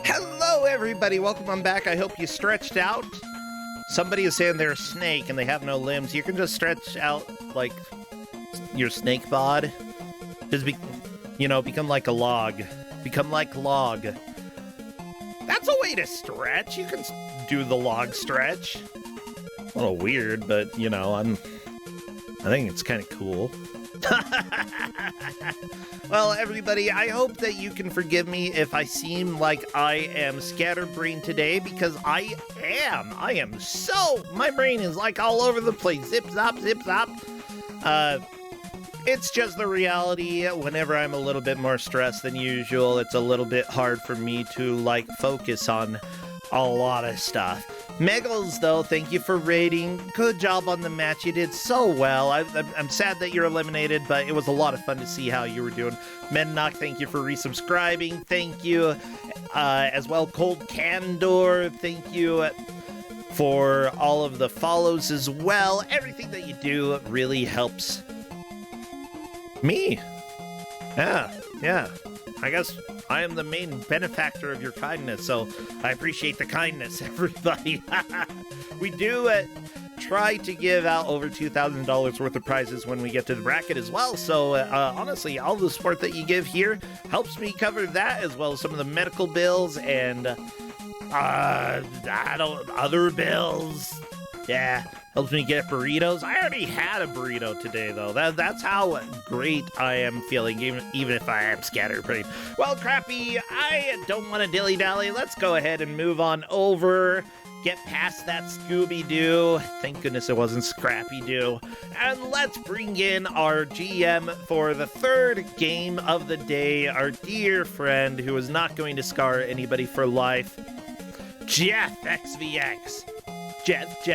Hello, everybody. Welcome on back. I hope you stretched out. Somebody is saying they're a snake and they have no limbs. You can just stretch out, like, your snake bod. Just become like a log. Become like log. That's a way to stretch. You can do the log stretch. A little weird, but, I think it's kind of cool. Well, everybody, I hope that you can forgive me if I seem like I am scatterbrained today, because I am. My brain is like all over the place. Zip, zop, zip, zop. It's just the reality. Whenever I'm a little bit more stressed than usual, it's a little bit hard for me to, focus on a lot of stuff. Megals, though, thank you for rating. Good job on the match. You did so well. I'm sad that you're eliminated, but it was a lot of fun to see how you were doing. Mednock, thank you for resubscribing. Thank you. As well, Cold Candor, thank you for all of the follows as well. Everything that you do really helps me. Yeah. I guess I am the main benefactor of your kindness, so I appreciate the kindness, everybody. We do try to give out over $2,000 worth of prizes when we get to the bracket as well, so honestly, all the support that you give here helps me cover that, as well as some of the medical bills and other bills. Yeah. Helps me get burritos. I already had a burrito today, though. That's how great I am feeling, even if I am scatterbrained. Well, Crappy, I don't want to dilly-dally. Let's go ahead and move on over. Get past that Scooby-Doo. Thank goodness it wasn't Scrappy-Doo. And let's bring in our GM for the third game of the day. Our dear friend who is not going to scar anybody for life. Jeff XVX. Jeff,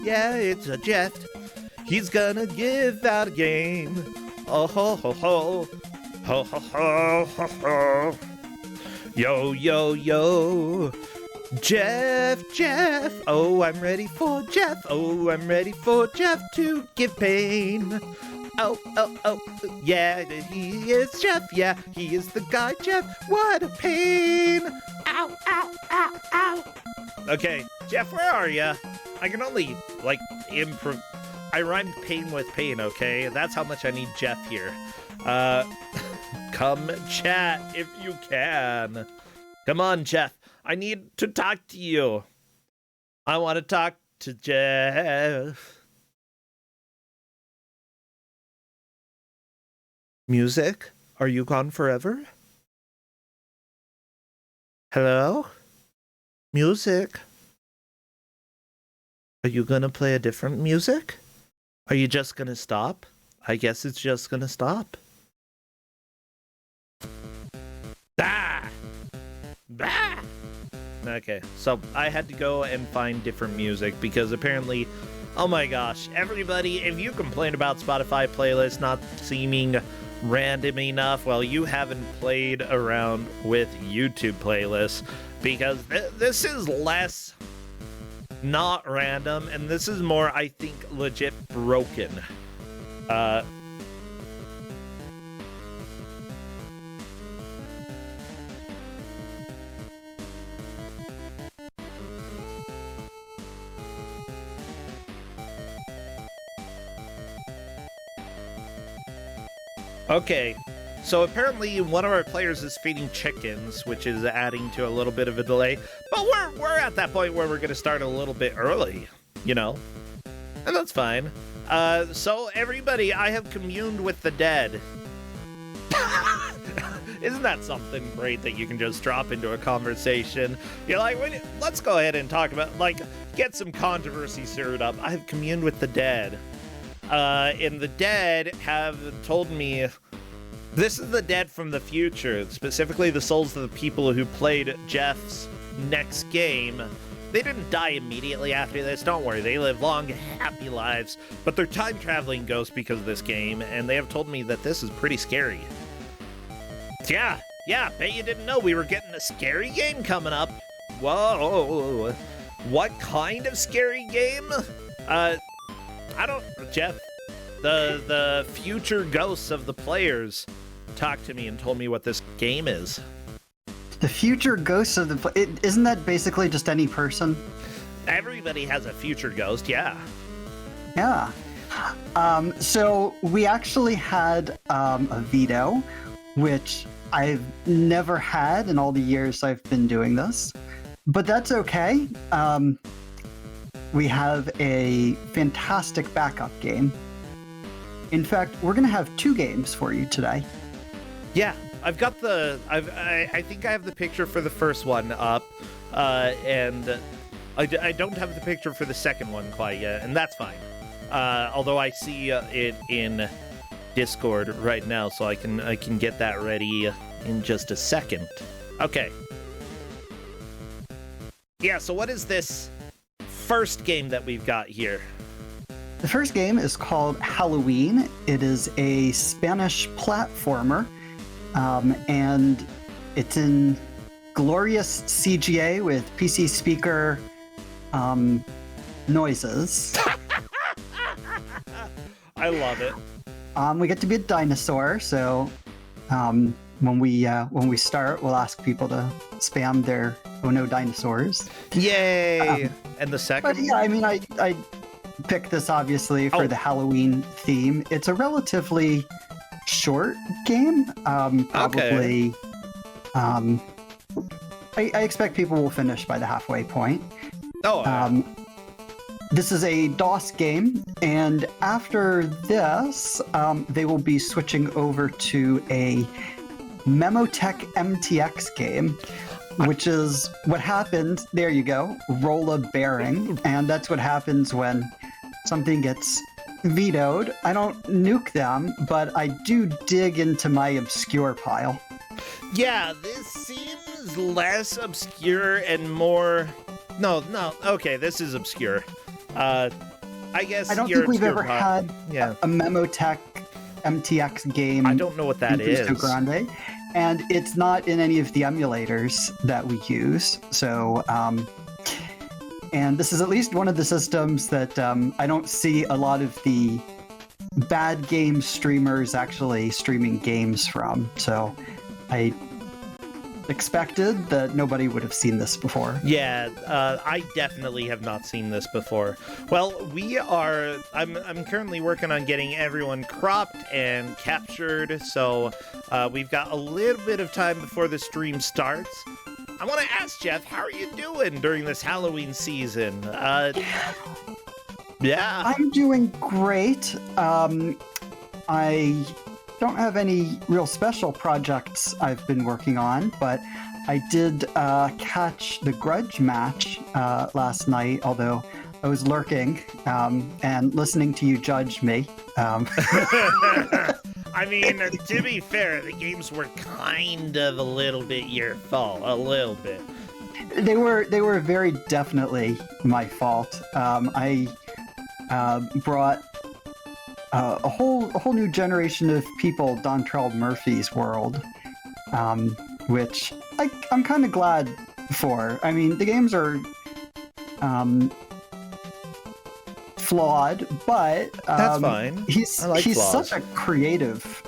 yeah, it's a Jeff. He's gonna give out a game. Oh ho ho ho. Ho ho ho ho ho. Yo. Jeff. Oh, I'm ready for Jeff. To give pain. Oh. Yeah, he is Jeff. Yeah, he is the guy, Jeff. What a pain. Ow. Okay, Jeff, where are ya? I can only, improv. I rhymed pain with pain, okay? That's how much I need Jeff here. Come chat if you can. Come on, Jeff. I need to talk to you. I want to talk to Jeff. Music? Are you gone forever? Hello? Music? Are you gonna play a different music? Are you just gonna stop? I guess it's just gonna stop. Bah! Okay, so I had to go and find different music because apparently, oh my gosh, everybody, if you complain about Spotify playlists not seeming random enough, well, you haven't played around with YouTube playlists, because this is less not random, and this is more, I think, legit broken. Okay, so apparently one of our players is feeding chickens, which is adding to a little bit of a delay, but we're at that point where we're going to start a little bit early, and that's fine. So everybody, I have communed with the dead. Isn't that something great that you can just drop into a conversation? You're like, let's go ahead and talk about, get some controversy stirred up. I have communed with the dead. And the dead have told me, this is the dead from the future, specifically the souls of the people who played Jeff's next game. They didn't die immediately after this, don't worry, they live long, happy lives, but they're time-traveling ghosts because of this game, and they have told me that this is pretty scary. Yeah, bet you didn't know we were getting a scary game coming up. Whoa, what kind of scary game? Jeff, the future ghosts of the players talked to me and told me what this game is. The future ghosts of the... Isn't that basically just any person? Everybody has a future ghost, yeah. Yeah. So we actually had a veto, which I've never had in all the years I've been doing this. But that's okay. We have a fantastic backup game. In fact, we're going to have 2 games for you today. Yeah, I've got I think I have the picture for the first one up, and I don't have the picture for the second one quite yet, and that's fine. Although I see it in Discord right now, so I can get that ready in just a second. Okay. Yeah, so what is this first game that we've got here? The first game is called Hallowe'en. It is a Spanish platformer, and it's in glorious CGA with PC speaker noises. I love it. We get to be a dinosaur, so when we start, we'll ask people to spam their "Oh no, dinosaurs!" Yay! And the second? But yeah, I mean, I picked this obviously for the Halloween theme. It's a relatively short game. Probably. Okay. I expect people will finish by the halfway point. Oh. This is a DOS game, and after this, they will be switching over to a Memotech MTX game, which is what happens. There you go, roll a bearing, and that's what happens when something gets vetoed. I don't nuke them, but I do dig into my obscure pile. Yeah, this seems less obscure and more... No, okay, this is obscure. I guess I don't think we've ever had a Memotech MTX game. I don't know what that is. Kusog7ande, and it's not in any of the emulators that we use. So, and this is at least one of the systems that I don't see a lot of the bad game streamers actually streaming games from. So, I expected that nobody would have seen this before. Yeah, I definitely have not seen this before. Well, I'm currently working on getting everyone cropped and captured, so we've got a little bit of time before the stream starts. I want to ask Jeff, how are you doing during this Halloween season? Yeah. I'm doing great. I don't have any real special projects I've been working on, but I did catch the grudge match last night, although I was lurking and listening to you judge me. I mean, to be fair, the games were kind of a little bit your fault, a little bit. They were very definitely my fault. I brought a whole new generation of people Dontrell Murphy's world, which I'm kind of glad for. I mean, the games are flawed, but that's fine. He's flaws. Such a creative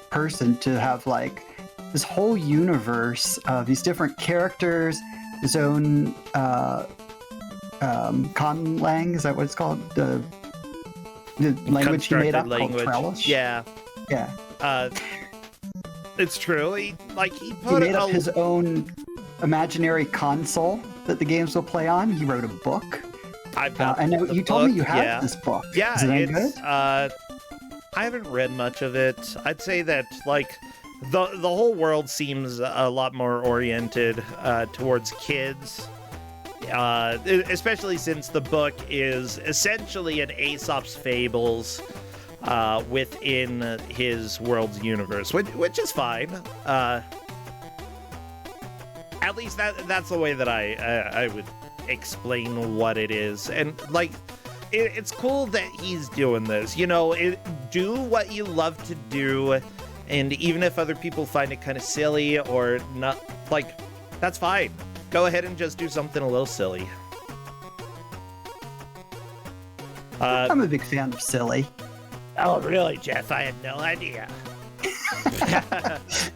person to have like this whole universe of these different characters, his own conlang, is that what it's called? The language he made up called Trellis. Yeah. It's true. He made up his own imaginary console that the games will play on. He wrote a book. I've got I know you told me you had this book. Yeah, is it good? I haven't read much of it. I'd say that the whole world seems a lot more oriented towards kids. Especially since the book is essentially an Aesop's Fables within his world's universe, which is fine. At least that's the way that I would explain what it is. And it's cool that he's doing this. You know, do what you love to do, and even if other people find it kind of silly or not, that's fine. Go ahead and just do something a little silly. I'm a big fan of silly. Oh, really, Jeff? I had no idea.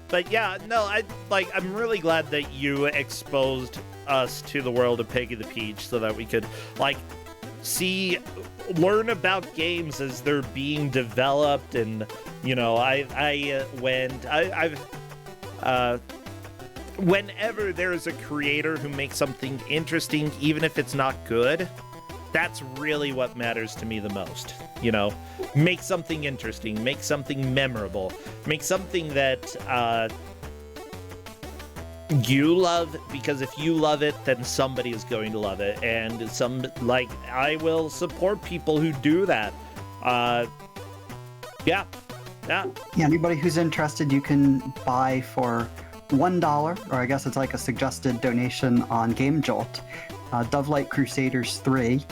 But yeah, no, I'm really glad that you exposed us to the world of Peggy the Peach so that we could learn about games as they're being developed. And whenever there is a creator who makes something interesting, even if it's not good, that's really what matters to me the most. Make something interesting, make something memorable, make something that you love, because if you love it, then somebody is going to love it. And I will support people who do that. Yeah. Anybody who's interested, you can buy for $1, or I guess it's like a suggested donation on Game Jolt. Dovelight Crusaders 3.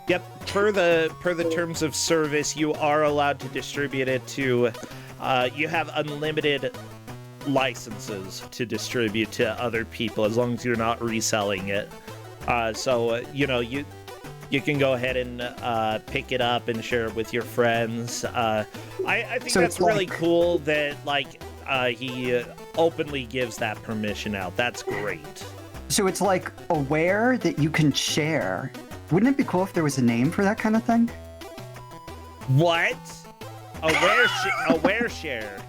Yep. Per the terms of service, you are allowed to distribute it to. You have unlimited licenses to distribute to other people as long as you're not reselling it. You can go ahead and pick it up and share it with your friends. I think so that's really cool that he openly gives that permission out. That's great. So it's like aware that you can share. Wouldn't it be cool if there was a name for that kind of thing? What? Aware share.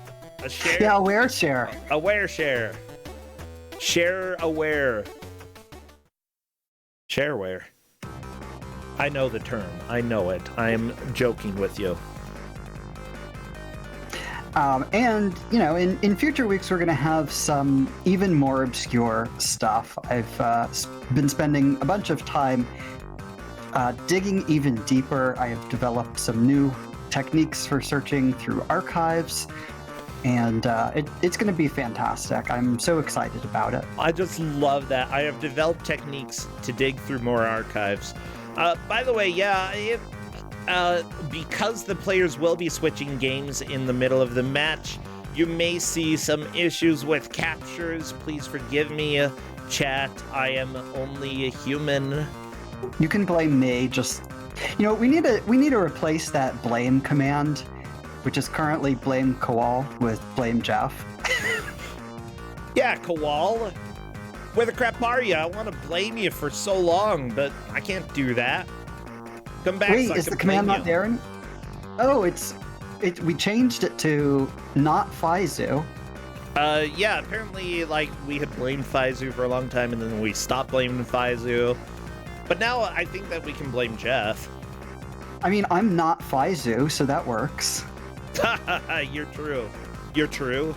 A share? Yeah, aware share. Aware share. Share aware. Shareware. I know the term. I know it. I am joking with you. And, in future weeks, we're going to have some even more obscure stuff. I've been spending a bunch of time digging even deeper. I have developed some new techniques for searching through archives, and it's going to be fantastic. I'm so excited about it. I just love that. I have developed techniques to dig through more archives. By the way, because the players will be switching games in the middle of the match, you may see some issues with captures. Please forgive me, chat. I am only a human. You can blame me. Just, we need to replace that blame command, which is currently blame Kowal with blame Jeff. Yeah, Kowal. Where the crap are you? I want to blame you for so long, but I can't do that. Come back. Wait, so is the command not there? Oh, we changed it to not Faizu. Yeah, apparently, we had blamed Faizu for a long time, and then we stopped blaming Faizu. But now I think that we can blame Jeff. I mean, I'm not Faizu, so that works. You're true. You're true.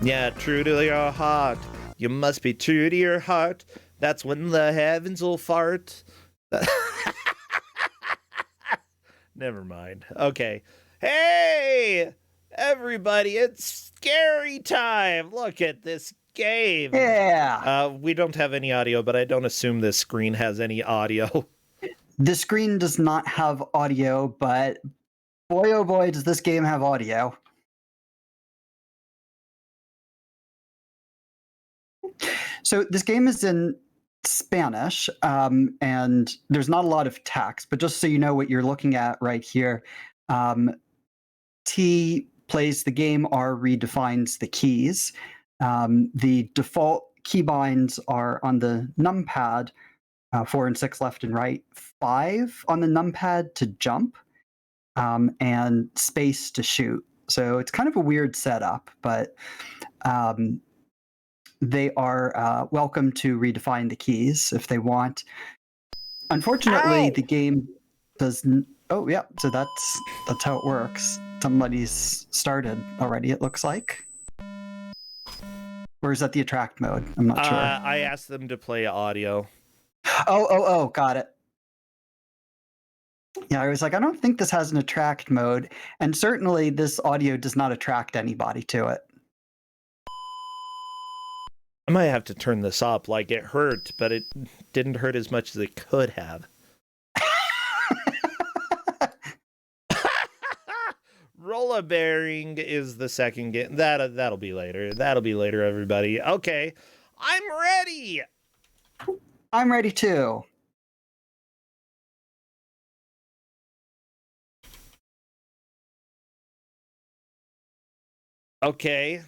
Yeah, true to your heart. You must be true to your heart. That's when the heavens will fart. Never mind. Okay. Hey, everybody, it's scary time. Look at this game. Yeah. We don't have any audio, but I don't assume this screen has any audio. The screen does not have audio, but boy, oh boy, does this game have audio. So this game is in Spanish, and there's not a lot of text, but just so you know what you're looking at right here, T plays the game, R redefines the keys. The default keybinds are on the numpad, 4 and 6 left and right, 5 on the numpad to jump, and space to shoot. So it's kind of a weird setup, but they are welcome to redefine the keys if they want. Unfortunately, the game doesn't. Oh, yeah. So that's how it works. Somebody's started already, it looks like. Or is that the attract mode? I'm not sure. I asked them to play audio. Oh, got it. Yeah, I was like, I don't think this has an attract mode. And certainly this audio does not attract anybody to it. I might have to turn this up. It hurt, but it didn't hurt as much as it could have. Roller bearing is the second game. That'll be later. That'll be later, everybody. Okay, I'm ready. I'm ready too. Okay.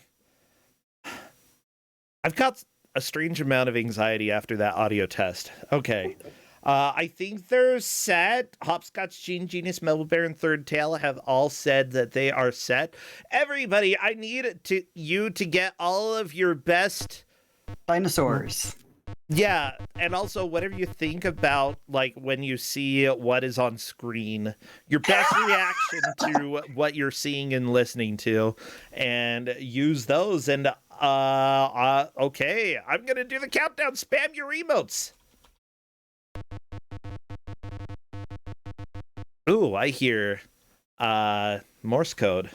I've got a strange amount of anxiety after that audio test. Okay. I think they're set. Hopscotch, Gene Genius, Melville Bear, and Third Tail have all said that they are set. Everybody, I need you to get all of your best Dinosaurs. Yeah, and also whatever you think about like when you see what is on screen, your best reaction to what you're seeing and listening to, and use those. And okay, I'm gonna do the countdown. Spam your emotes. Ooh, I hear Morse code.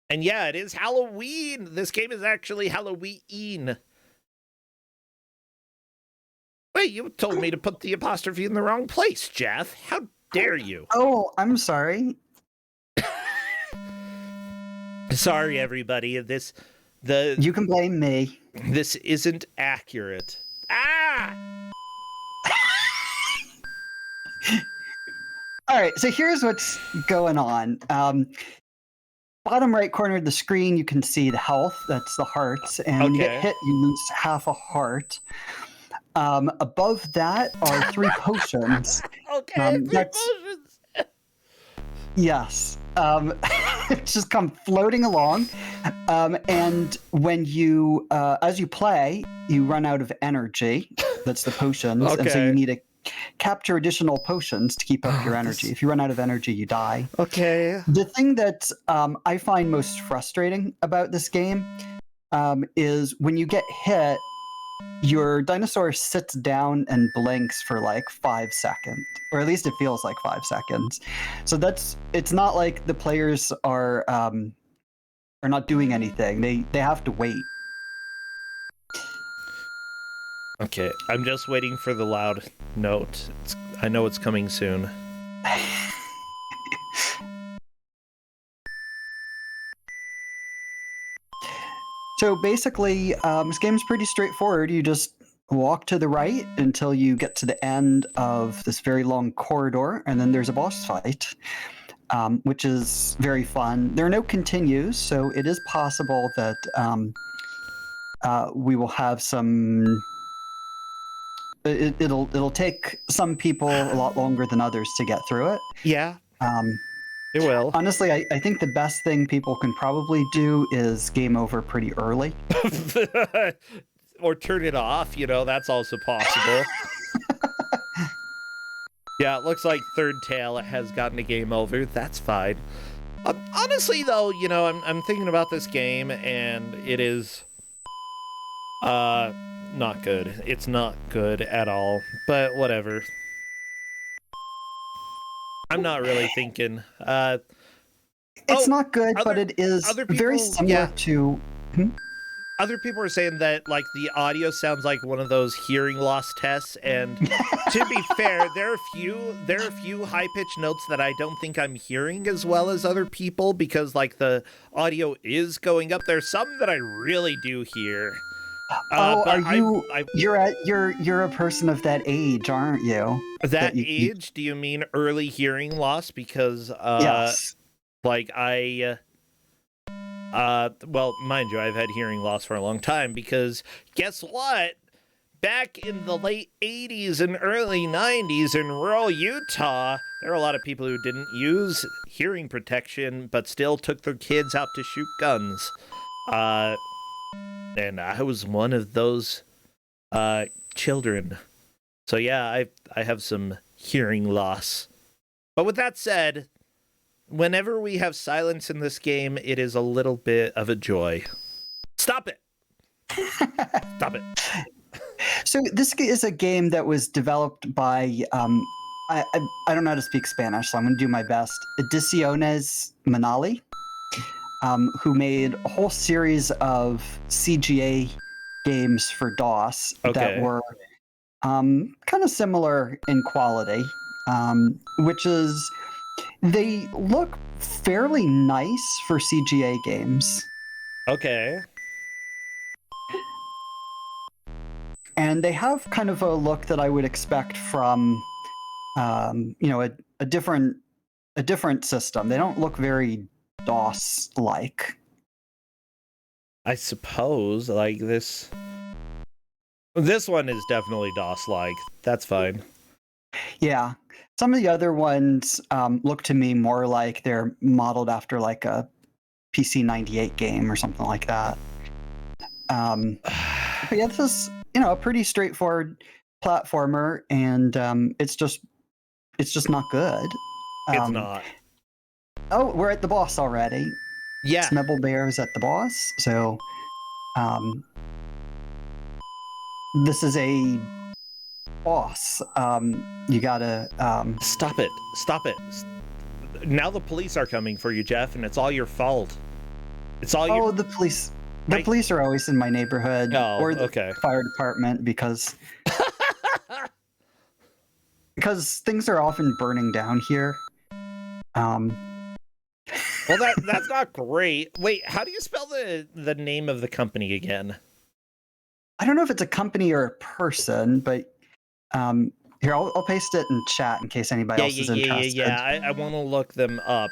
And yeah, it is Halloween. This game is actually Halloween. Wait, you told me to put the apostrophe in the wrong place, Jeff. How dare you? Oh, I'm sorry. Sorry, everybody. You can blame me. This isn't accurate. Ah! All right, so here's what's going on. Bottom right corner of the screen, you can see the health. That's the hearts. And when you get hit, you lose half a heart. Above that are 3 potions. Okay, 3 potions. Yes. Just come floating along. And when you, as you play, you run out of energy. That's the potions. Okay. And so you need to capture additional potions to keep up your energy. If you run out of energy, you die. Okay. The thing that I find most frustrating about this game is when you get hit, your dinosaur sits down and blinks for like 5 seconds, or at least it feels like 5 seconds. So it's not like the players are not doing anything. They have to wait. Okay, I'm just waiting for the loud note. I know it's coming soon. So basically, this game's pretty straightforward. You just walk to the right until you get to the end of this very long corridor, and then there's a boss fight, which is very fun. There are no continues, so it is possible that we will have some... It'll take some people a lot longer than others to get through it. Yeah. It will. Honestly, I think the best thing people can probably do is game over pretty early. Or turn it off, that's also possible. Yeah, it looks like Third Tail has gotten a game over. That's fine. Honestly, though, I'm thinking about this game, and it is not good. It's not good at all, but whatever. I'm not really thinking. It's not good, but it is very similar to... Other people are saying that like the audio sounds like one of those hearing loss tests, and to be fair, there are a few high-pitched notes that I don't think I'm hearing as well as other people, because like the audio is going up. There's some that I really do hear. You're a person of that age, aren't you? That age? Do you mean early hearing loss? Because yes. Like well, mind you, I've had hearing loss for a long time, because guess what? Back in the late 80s and early 90s in rural Utah, there were a lot of people who didn't use hearing protection, but still took their kids out to shoot guns. And I was one of those children. So yeah, I have some hearing loss. But with that said, whenever we have silence in this game, it is a little bit of a joy. Stop it! Stop it. So this is a game that was developed by, I don't know how to speak Spanish, so I'm going to do my best. Ediciones Manali, who made a whole series of CGA games for DOS that were kind of similar in quality, which is... They look fairly nice for CGA games. Okay. And they have kind of a look that I would expect from, a different system. They don't look very DOS-like. I suppose, like, this one is definitely DOS-like. That's fine. Yeah. Some of the other ones look to me more like they're modeled after like a PC 98 game or something like that. But yeah, this is, a pretty straightforward platformer, and it's just not good. It's not. Oh, we're at the boss already. Yeah. Smebble Bear is at the boss, so this is a boss. You gotta Stop it. Stop it. Now the police are coming for you, Jeff, and it's all your fault. It's all your... Oh, the police. The police are always in my neighborhood, or the okay. fire department, because things are often burning down here. Well, that's not great. Wait, how do you spell the name of the company again? I don't know if it's a company or a person, but here, I'll paste it in chat in case anybody else is interested. Yeah. I want to look them up.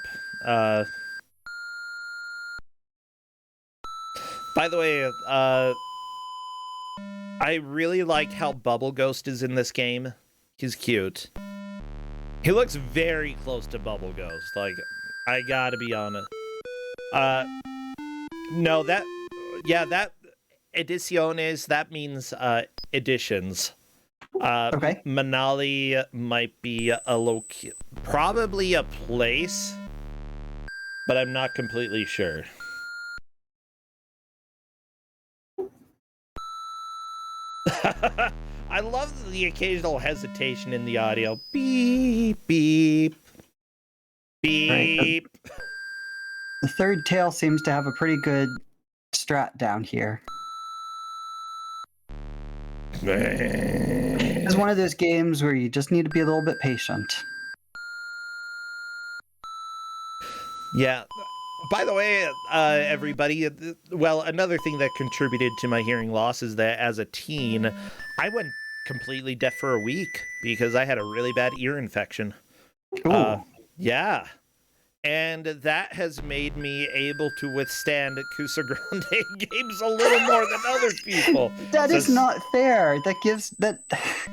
By the way, I really like how Bubble Ghost is in this game. He's cute. He looks very close to Bubble Ghost. Like, I gotta be honest. No, that ediciones, that means editions. Okay. Manali might be probably a place, but I'm not completely sure. I love the occasional hesitation in the audio. Beep, beep, beep. Right. The third tail seems to have a pretty good strat down here. It's one of those games where you just need to be a little bit patient. Yeah. By the way, everybody, well, another thing that contributed to my hearing loss is that as a teen, I went completely deaf for a week because I had a really bad ear infection. Ooh. Yeah. And that has made me able to withstand Kusog7ande games a little more than other people. That is not fair. That gives that.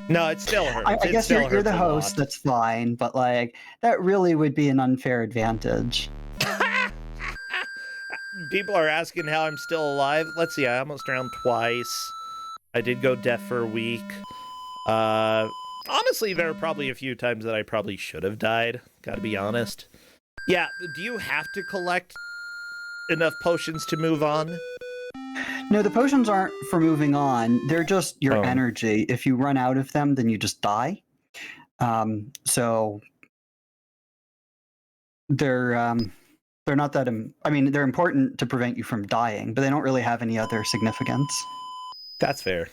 No, it still hurts. I guess you're the host. That's fine, but like that really would be an unfair advantage. People are asking how I'm still alive. Let's see. I almost drowned twice. I did go deaf for a week. Honestly, there are probably a few times that I probably should have died. Gotta be honest. Yeah, do you have to collect enough potions to move on? No, the potions aren't for moving on. They're just your energy. If you run out of them, then you just die. So they're not that... I mean, they're important to prevent you from dying, but they don't really have any other significance. That's fair.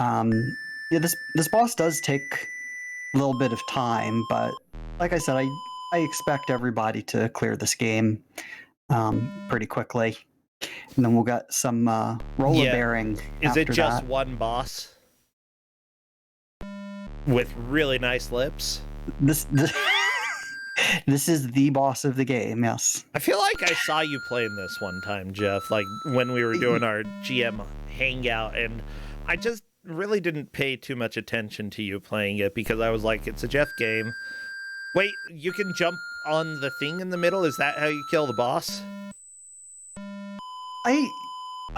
Yeah, this boss does take a little bit of time, but like I said, I expect everybody to clear this game pretty quickly. And then we'll get some roller bearing. Is it just that. one boss? With really nice lips? This is the boss of the game, yes. I feel like I saw you playing this one time, Jeff, like when we were doing our GM hangout, and I just really didn't pay too much attention to you playing it because I was like, it's a Jeff game. Wait, you can jump on the thing in the middle? Is that how you kill the boss? I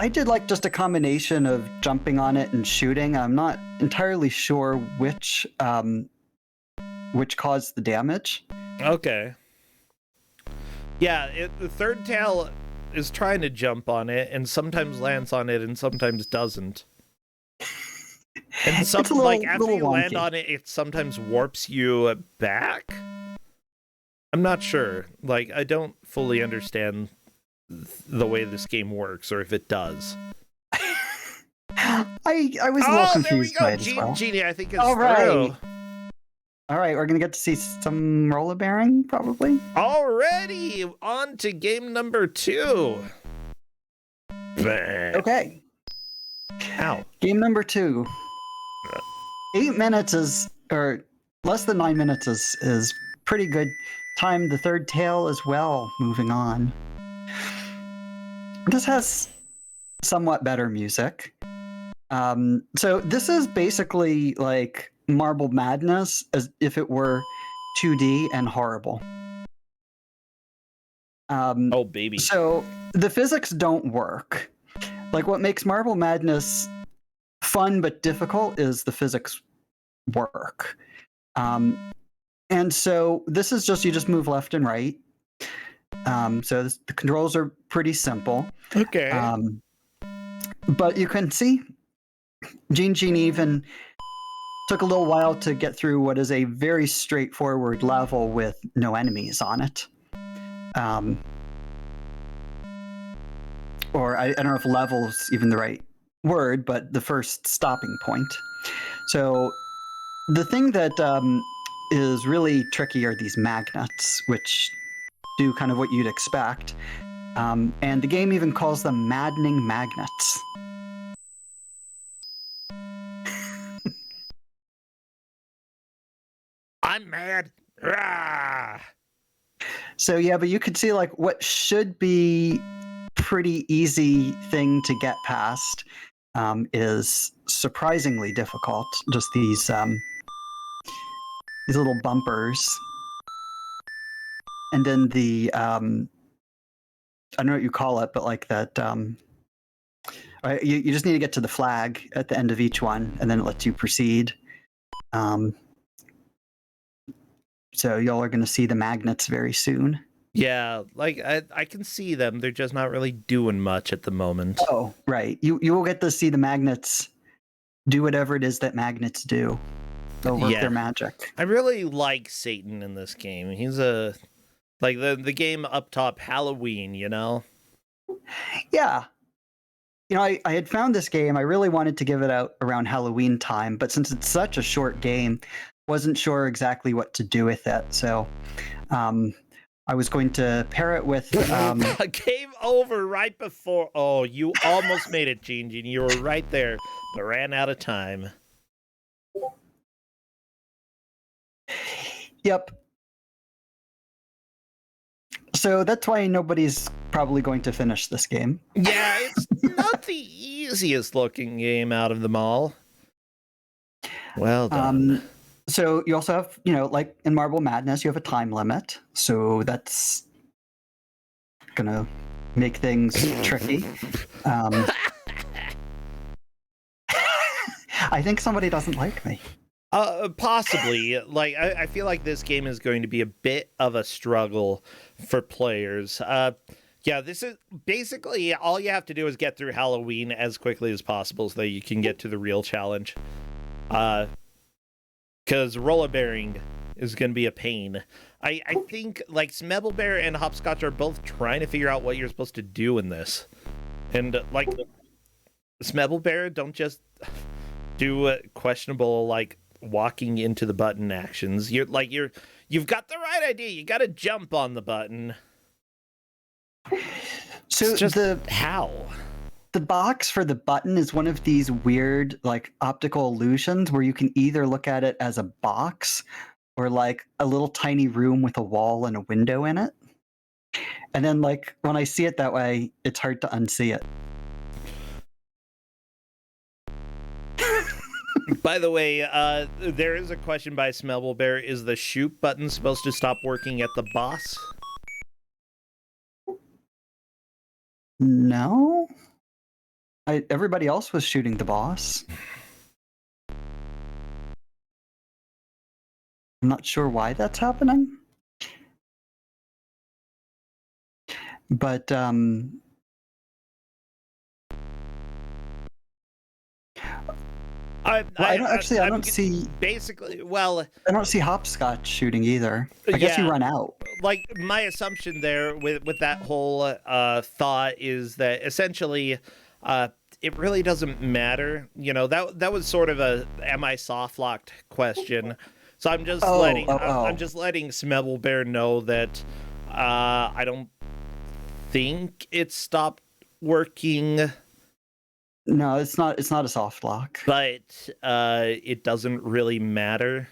did like just a combination of jumping on it and shooting. I'm not entirely sure which caused the damage. Okay. Yeah, the third tail is trying to jump on it and sometimes lands on it and sometimes doesn't. And It's a little, like after you wonky. land on it, it sometimes warps you back. I'm not sure. Like, I don't fully understand the way this game works, or if it does. I was a little confused by it as well. Genie, I think it's All right. through. All right, we're gonna get to see some roller bearing, probably. Alrighty, on to game number 2. Okay. Ow. Game number 2. 8 minutes is, or less than 9 minutes is pretty good time the third tale as well. Moving on. This has somewhat better music. So this is basically like Marble Madness as if it were 2D and horrible. Oh, baby. So the physics don't work. Like what makes Marble Madness fun but difficult is the physics work. And so this is just, you just move left and right. So the controls are pretty simple. Okay. But you can see Gene even took a little while to get through what is a very straightforward level with no enemies on it. Or I don't know if level is even the right word, but the first stopping point. So the thing that is really tricky are these magnets, which do kind of what you'd expect. And the game even calls them maddening magnets. I'm mad. Rah! So yeah, but you could see like what should be pretty easy thing to get past is surprisingly difficult. Just these little bumpers, and then the I don't know what you call it, but like that. You just need to get to the flag at the end of each one, and then it lets you proceed. So y'all are going to see the magnets very soon. Yeah, like I can see them. They're just not really doing much at the moment. Oh, right. You will get to see the magnets do whatever it is that magnets do. They'll work their magic. I really like Satan in this game. He's a like the game up top, Hallowe'en, you know? Yeah. You know, I had found this game. I really wanted to give it out around Halloween time, but since it's such a short game, wasn't sure exactly what to do with it. So I was going to pair it with Game over right before. Oh, you almost made it, Gene. You were right there, but ran out of time. Yep. So that's why nobody's probably going to finish this game. Yeah, it's not the easiest looking game out of them all. Well done. So you also have, you know, like in Marble Madness, you have a time limit. So that's gonna make things tricky. I think somebody doesn't like me. Possibly. Like, I feel like this game is going to be a bit of a struggle for players. Yeah, this is basically all you have to do is get through Halloween as quickly as possible so that you can get to the real challenge. Because roller bearing is going to be a pain. I think, like, Smebelbear and Hopscotch are both trying to figure out what you're supposed to do in this. And, like, Smebelbear, don't just do questionable, like, walking into the button actions. You've got the right idea. You got to jump on the button. So it's just how the box for the button is one of these weird like optical illusions where you can either look at it as a box or like a little tiny room with a wall and a window in it. And then like when I see it that way, it's hard to unsee it. By the way, there is a question by Smebelbear. Is the shoot button supposed to stop working at the boss? No. Everybody else was shooting the boss. I'm not sure why that's happening. But I don't see. Basically, well, I don't see Hopscotch shooting either. I guess you run out. Like my assumption there with that whole thought is that essentially, it really doesn't matter. You know, that was sort of a am I soft locked question. So I'm just I'm just letting Smebelbear know that I don't think it stopped working. No, it's not a soft lock. But it doesn't really matter.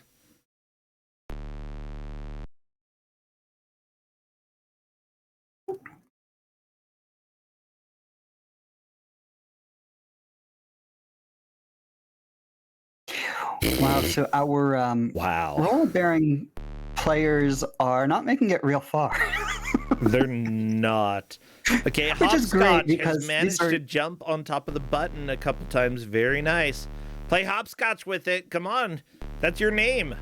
Wow. So our Wow. role-bearing players are not making it real far. They're not. Okay, Which is great Hopscotch has because managed to jump on top of the button a couple times. Very nice. Play hopscotch with it. Come on. That's your name.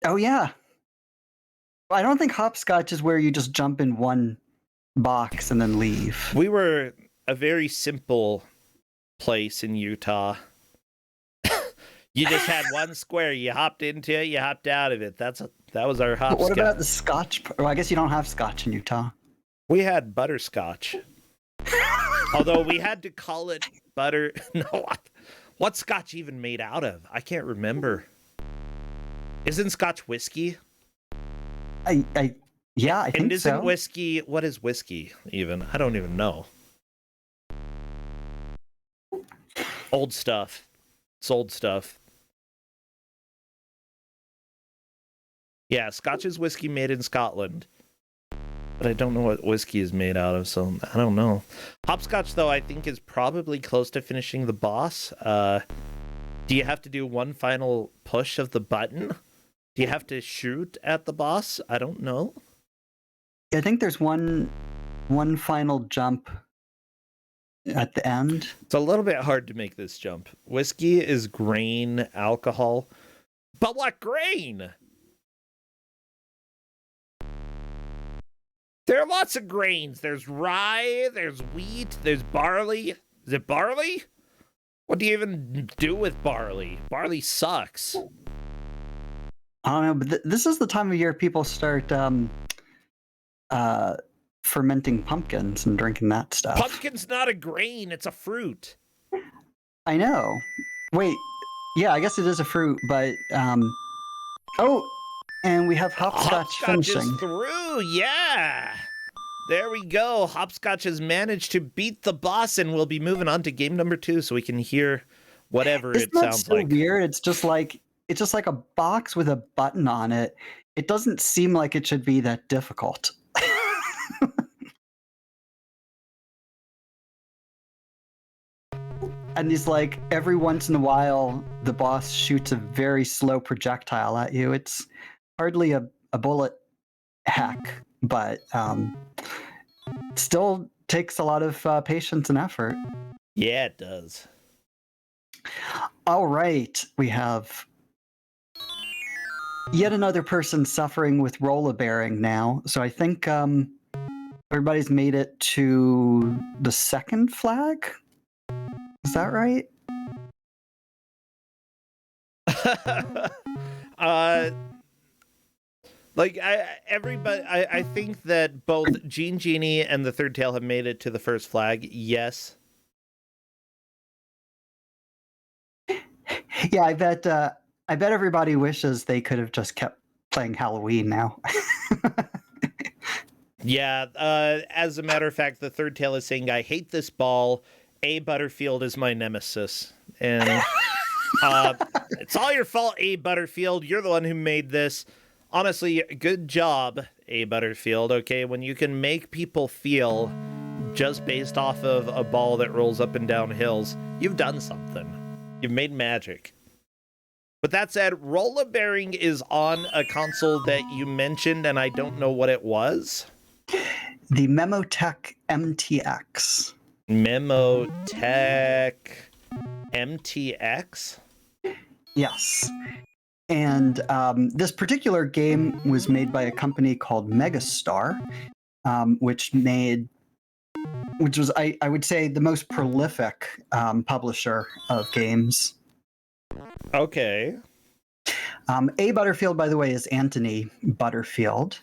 Oh, yeah. I don't think hopscotch is where you just jump in one box and then leave. We were a very simple place in Utah. You just had one square. You hopped into it, you hopped out of it. That was our hopscotch. But what about the scotch? Well, I guess you don't have scotch in Utah. We had butterscotch. Although we had to call it butter. No, what's scotch even made out of? I can't remember. Isn't scotch whiskey? Yeah, I think And isn't so. whiskey, what is whiskey even? I don't even know. Old stuff. It's old stuff. Yeah, scotch is whiskey made in Scotland. But I don't know what whiskey is made out of, so I don't know. Hopscotch, though, I think is probably close to finishing the boss. Do you have to do one final push of the button? Do you have to shoot at the boss? I don't know. I think there's one final jump at the end. It's a little bit hard to make this jump. Whiskey is grain, alcohol. But what grain? There are lots of grains. There's rye, there's wheat, there's barley. Is it barley? What do you even do with barley? Barley sucks. I don't know, but this is the time of year people start fermenting pumpkins and drinking that stuff. Pumpkin's not a grain, it's a fruit. I know. Wait, yeah, I guess it is a fruit, but oh, and we have hopscotch finishing. Is through, yeah. There we go. Hopscotch has managed to beat the boss, and we'll be moving on to game number 2, so we can hear whatever Isn't it sounds that so like. Weird. It's just like a box with a button on it. It doesn't seem like it should be that difficult. And he's like, every once in a while, the boss shoots a very slow projectile at you. It's hardly a bullet heck, but still takes a lot of patience and effort. Yeah, it does. All right, we have yet another person suffering with roller-bearing now. So I think everybody's made it to the second flag. Is that right? I think that both Gene Genie and the Third Tail have made it to the first flag. Yes. Yeah, I bet everybody wishes they could have just kept playing Halloween now. Yeah, as a matter of fact, the Third Tail is saying, I hate this ball. A. Butterfield is my nemesis. And it's all your fault, A. Butterfield. You're the one who made this. Honestly, good job, A. Butterfield, okay? When you can make people feel just based off of a ball that rolls up and down hills, you've done something. You've made magic. But that said, Roller Bearing is on a console that you mentioned, and I don't know what it was. The Memotech MTX. Memotech MTX? Yes. And this particular game was made by a company called Megastar, which was, I would say, the most prolific publisher of games. Okay. A. Butterfield, by the way, is Anthony Butterfield.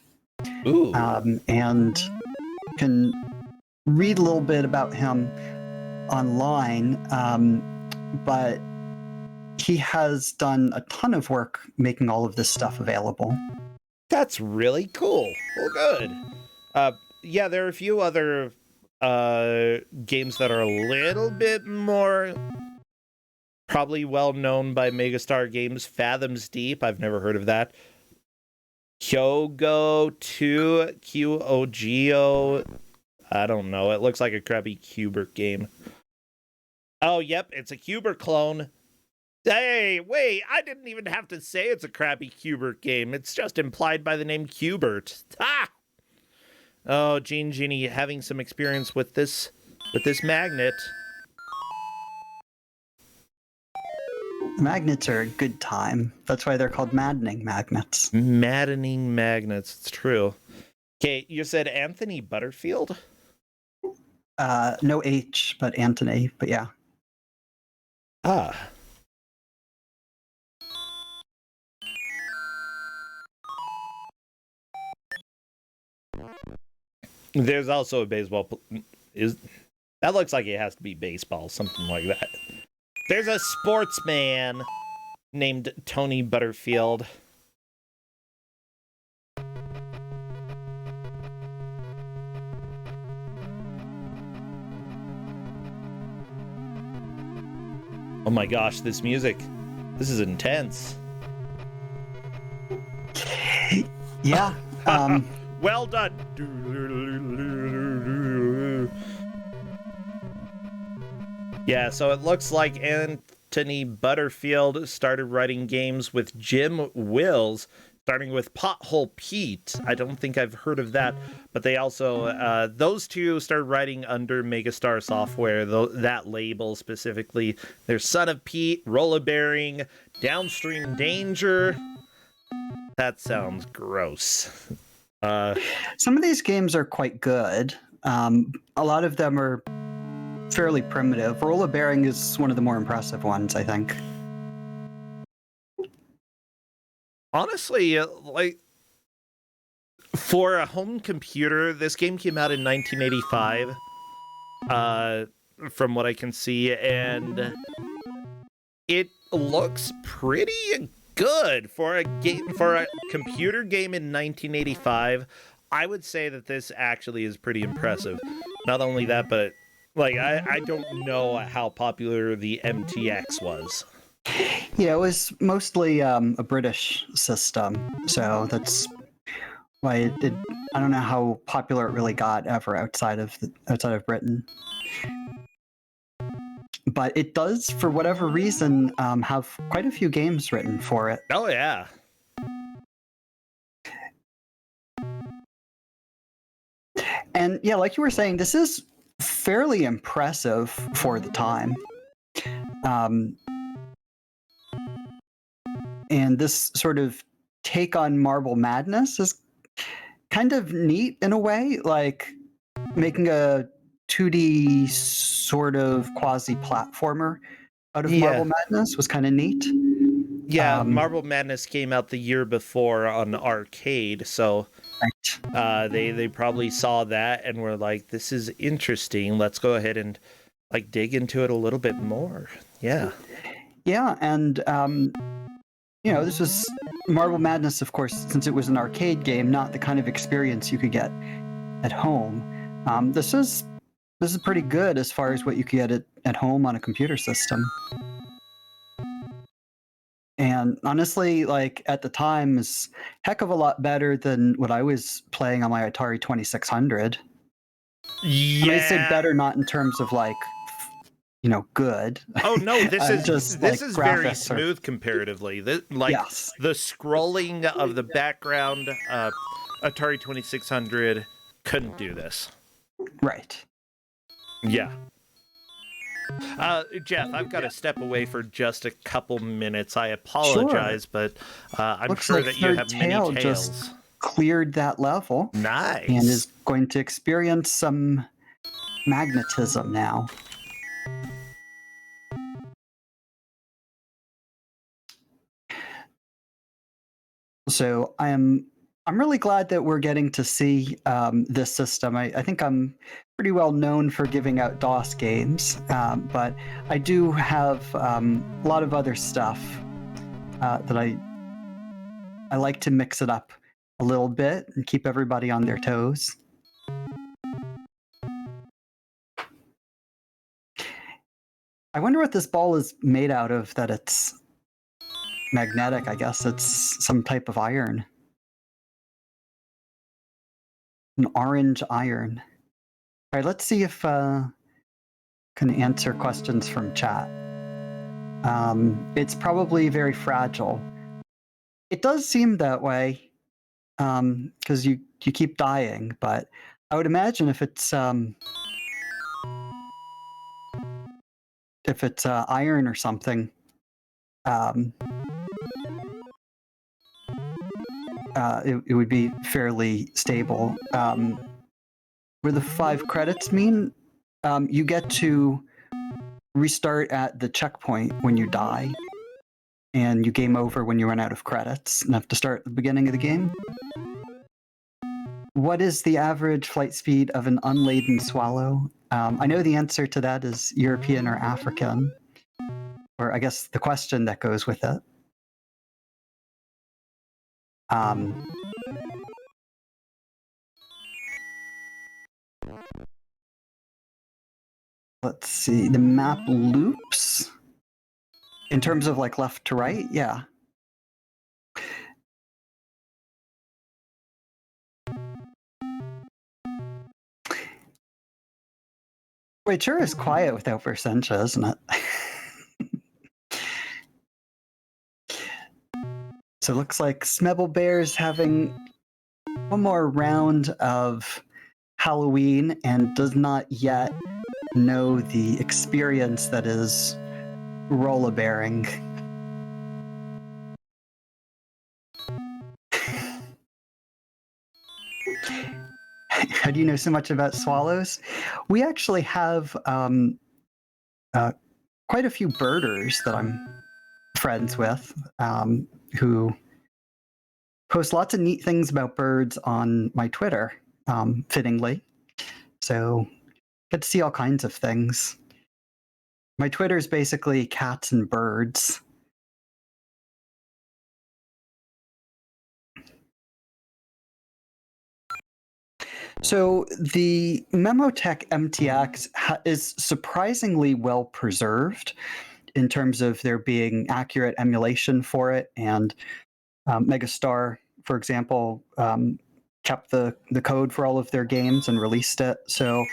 Ooh. And you can read a little bit about him online, but he has done a ton of work making all of this stuff available. That's really cool. Well, good. Yeah, there are a few other games that are a little bit more probably well known by Megastar Games. Fathoms Deep, I've never heard of that. Kyogo 2, QOGO. I don't know. It looks like a crappy Cubert game. Oh, yep, it's a Cubert clone. Hey, wait, I didn't even have to say it's a crappy Cubert game. It's just implied by the name Cubert. Ah! Oh, Genie having some experience with this magnet. Magnets are a good time. That's why they're called maddening magnets. Maddening magnets, it's true. Okay, you said Anthony Butterfield? No H, but Anthony, but yeah. Ah. There's also a baseball. That looks like it has to be baseball, something like that. There's a sportsman named Tony Butterfield. Oh my gosh, this music. This is intense. Yeah. Well done. Yeah, so it looks like Anthony Butterfield started writing games with Jim Wills, starting with Pothole Pete. I don't think I've heard of that, but they also, those two started writing under Megastar Software, that label specifically. There's Son of Pete, Roller Bearing, Downstream Danger. That sounds gross. Some of these games are quite good. A lot of them are fairly primitive. Roller Bearing is one of the more impressive ones, I think. Honestly, like, for a home computer, this game came out in 1985, from what I can see, and it looks pretty good for a computer game in 1985. I would say that this actually is pretty impressive. Not only that, but like I don't know how popular the MTX was. Yeah, it was mostly a British system, so that's why I don't know how popular it really got ever outside of Britain. But it does, for whatever reason, have quite a few games written for it. Oh yeah. And yeah, like you were saying, this is fairly impressive for the time. And this sort of take on Marble Madness is kind of neat in a way, like making a 2D sort of quasi-platformer out of Marble Madness was kind of neat. Yeah, Marble Madness came out the year before on arcade, so right. They probably saw that and were like, "This is interesting. Let's go ahead and like dig into it a little bit more." Yeah. Yeah, and this was Marble Madness, of course, since it was an arcade game, not the kind of experience you could get at home. This is pretty good as far as what you could get at home on a computer system. And honestly, like at the time, is a heck of a lot better than what I was playing on my Atari 2600. Yeah. I say better, not in terms of like, good. Oh no, this is just this like is very smooth comparatively. Yes. The scrolling of the background, Atari 2600 couldn't do this. Right. Yeah. Jeff, I've got to step away for just a couple minutes. I apologize, but I'm Looks sure like that you have many tales. Just cleared that level. Nice. And is going to experience some magnetism now. So I'm really glad that we're getting to see this system. I think I'm pretty well known for giving out DOS games, but I do have a lot of other stuff that I like to mix it up a little bit and keep everybody on their toes. I wonder what this ball is made out of, that it's magnetic. I guess it's some type of iron. An orange iron. All right, let's see if can answer questions from chat. It's probably very fragile. It does seem that way, because you keep dying, but I would imagine if it's iron or something, it would be fairly stable. Where the 5 credits mean, you get to restart at the checkpoint when you die, and you game over when you run out of credits and have to start at the beginning of the game. What is the average flight speed of an unladen swallow? I know the answer to that is European or African, or I guess the question that goes with it. Let's see, the map loops? In terms of like left to right, yeah. It sure is quiet without Versentia, isn't it? So it looks like Smebble Bear's having one more round of Halloween and does not yet know the experience that is roller-bearing. How do you know so much about swallows? We actually have quite a few birders that I'm friends with, who post lots of neat things about birds on my Twitter, fittingly. So get to see all kinds of things. My Twitter is basically cats and birds. So the Memotech MTX is surprisingly well preserved in terms of there being accurate emulation for it, and Megastar, for example, kept the code for all of their games and released it. So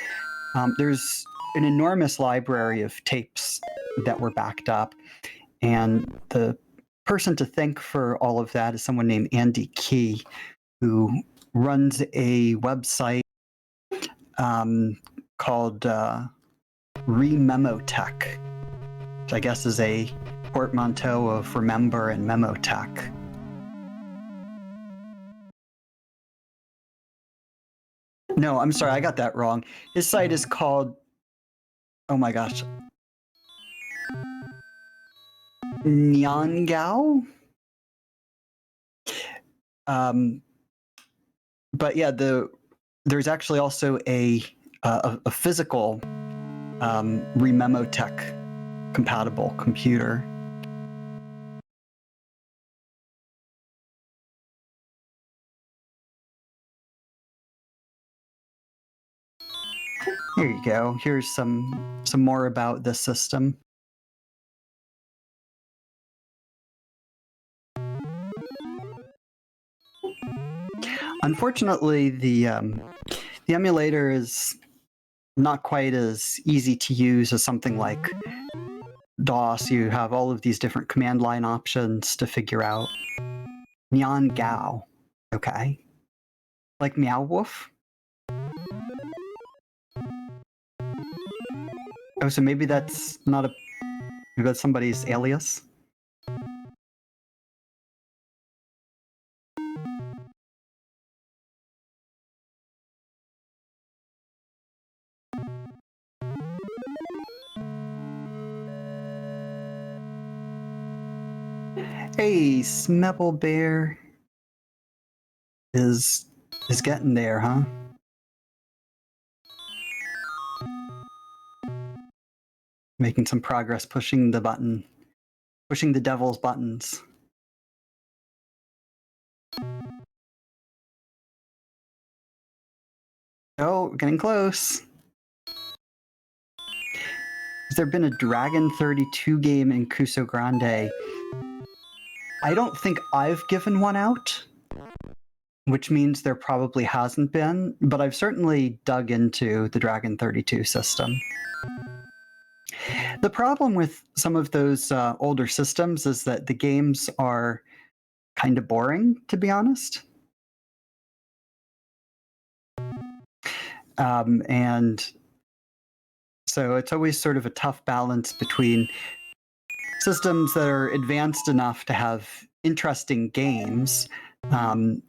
there's an enormous library of tapes that were backed up, and the person to thank for all of that is someone named Andy Key, who runs a website called Rememotech, which I guess is a portmanteau of remember and memotech. No, I'm sorry, I got that wrong. His site is called, oh my gosh, Nyangao? But yeah, there's actually also a physical Rememotech compatible computer. Here you go. Here's some more about this system. Unfortunately, the emulator is not quite as easy to use as something like DOS. You have all of these different command line options to figure out. Nyan Gao. Okay. Like Meow Wolf? Oh, so maybe that's not a... maybe that's somebody's alias? Hey, Smebble Bear is getting there, huh? Making some progress, pushing the button, pushing the devil's buttons. Oh, getting close. Has there been a Dragon 32 game in Kusog7ande? I don't think I've given one out, which means there probably hasn't been, but I've certainly dug into the Dragon 32 system. The problem with some of those older systems is that the games are kind of boring, to be honest. And so it's always sort of a tough balance between systems that are advanced enough to have interesting games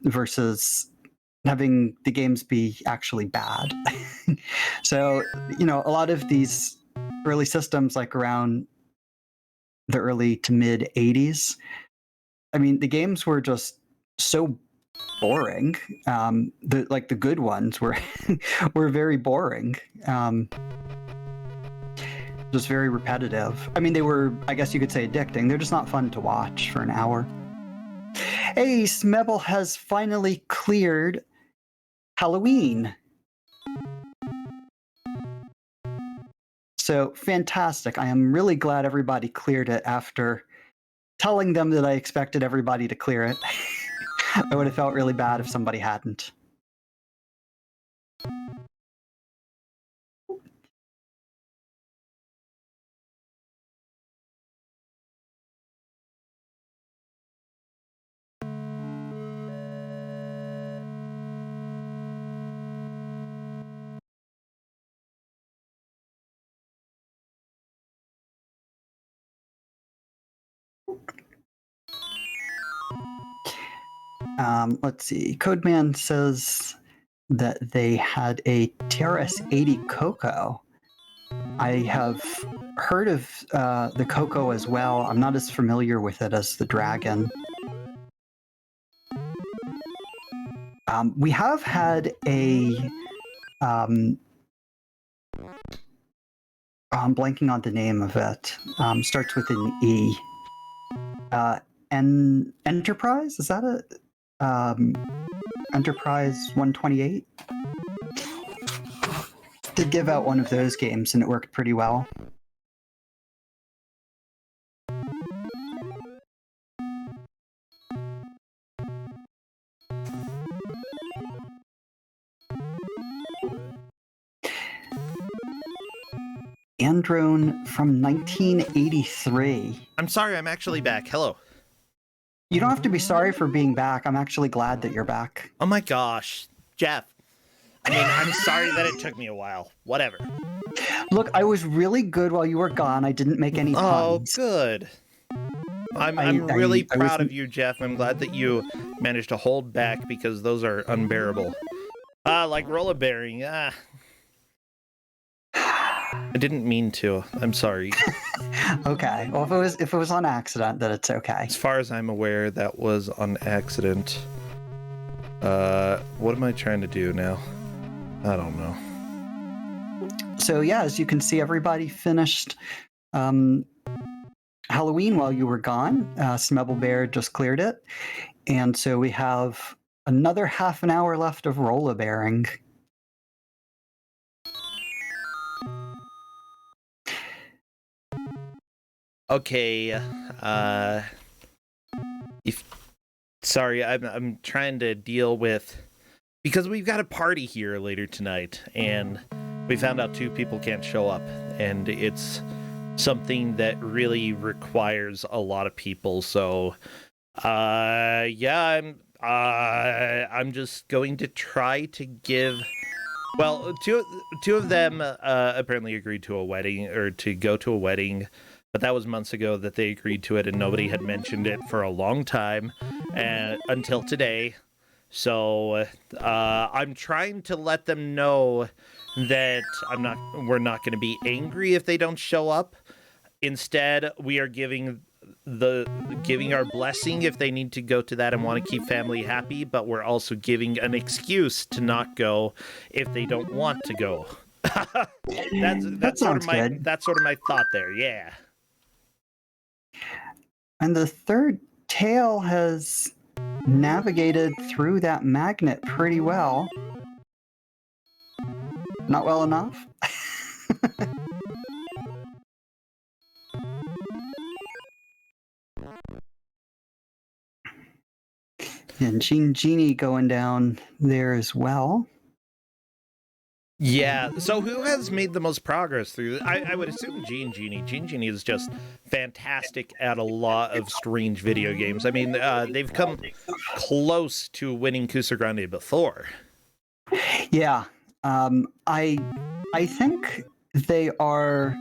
versus having the games be actually bad. So, a lot of these early systems, like around the early to mid 80s, I mean, the games were just so boring. The good ones were were very boring. Just very repetitive. I mean, they were, I guess you could say, addicting. They're just not fun to watch for an hour. Hey, Smebble has finally cleared Halloween. So fantastic. I am really glad everybody cleared it after telling them that I expected everybody to clear it. I would have felt really bad if somebody hadn't. Let's see. Codeman says that they had a TRS-80 Coco. I have heard of the Coco as well. I'm not as familiar with it as the Dragon. We have had a... I'm blanking on the name of it. Starts with an E. Enterprise? Is that it? Enterprise 128? Did give out one of those games and it worked pretty well. Androne from 1983. I'm sorry, I'm actually back. Hello. You don't have to be sorry for being back. I'm actually glad that you're back. Oh my gosh. Jeff. I mean, I'm sorry that it took me a while. Whatever. Look, I was really good while you were gone. I didn't make any puns. Oh, good. I'm really proud of you, Jeff. I'm glad that you managed to hold back because those are unbearable. Like roller bearing. I didn't mean to. I'm sorry. Okay. Well, if it was on accident, then it's okay. As far as I'm aware, that was on accident. What am I trying to do now? I don't know. So yeah, as you can see, everybody finished Halloween while you were gone. Smebble Bear just cleared it. And so we have another half an hour left of roller bearing. Okay, sorry, I'm trying to deal with, because we've got a party here later tonight, and we found out 2 people can't show up, and it's something that really requires a lot of people, so, yeah, I'm just going to try to give... Well, two of them apparently agreed to a wedding, or to go to a wedding, but that was months ago that they agreed to it, and nobody had mentioned it for a long time, until today. So I'm trying to let them know that we're not going to be angry if they don't show up. Instead, we are giving our blessing if they need to go to that and want to keep family happy, but we're also giving an excuse to not go if they don't want to go. That's sort of my thought there. Yeah. And the third tail has navigated through that magnet pretty well. Not well enough? And Genie going down there as well. Yeah. So who has made the most progress through? I would assume Gene Genie. Gene Genie is just fantastic at a lot of strange video games. I mean, they've come close to winning Kusog7ande before. Yeah. I think they are,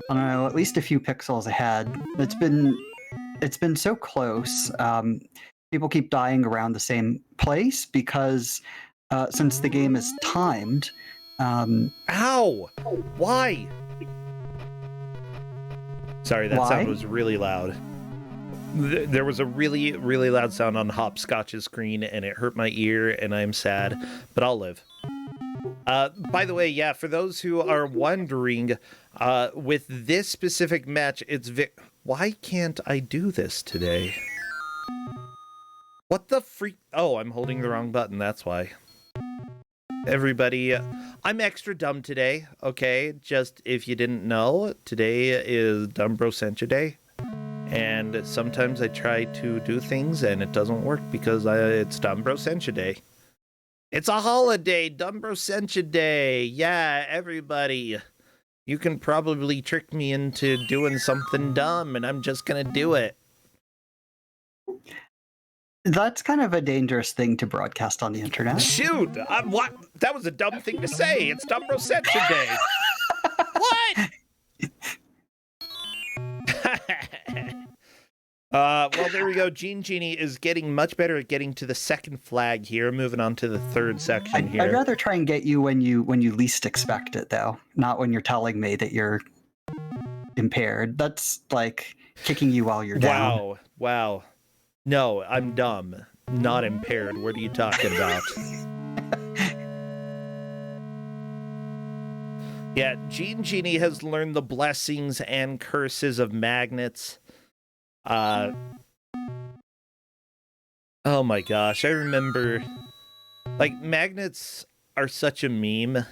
I don't know, at least a few pixels ahead. It's been so close. People keep dying around the same place because since the game is timed. Ow! Why? Sorry, that Why? sound was really loud. There was a really, really loud sound on Hopscotch's screen, and it hurt my ear, and I'm sad, but I'll live. By the way, yeah, for those who are wondering, with this specific match, why can't I do this today? What the freak? Oh, I'm holding the wrong button, that's why. Everybody, I'm extra dumb today, okay? Just if you didn't know, today is Kusog7ande Day. And sometimes I try to do things and it doesn't work because it's Kusog7ande Day. It's a holiday, Kusog7ande Day. Yeah, everybody. You can probably trick me into doing something dumb and I'm just gonna do it. That's kind of a dangerous thing to broadcast on the internet. Shoot! What? That was a dumb thing to say. It's Kusog7ande Day. What? Well, there we go. Gene Genie is getting much better at getting to the second flag here. Moving on to the third section here. I'd rather try and get you when you least expect it, though, not when you're telling me that you're impaired. That's like kicking you while you're down. Wow. No, I'm dumb, not impaired. What are you talking about? Yeah, Gene Genie has learned the blessings and curses of magnets. Oh my gosh, I remember, like, magnets are such a meme,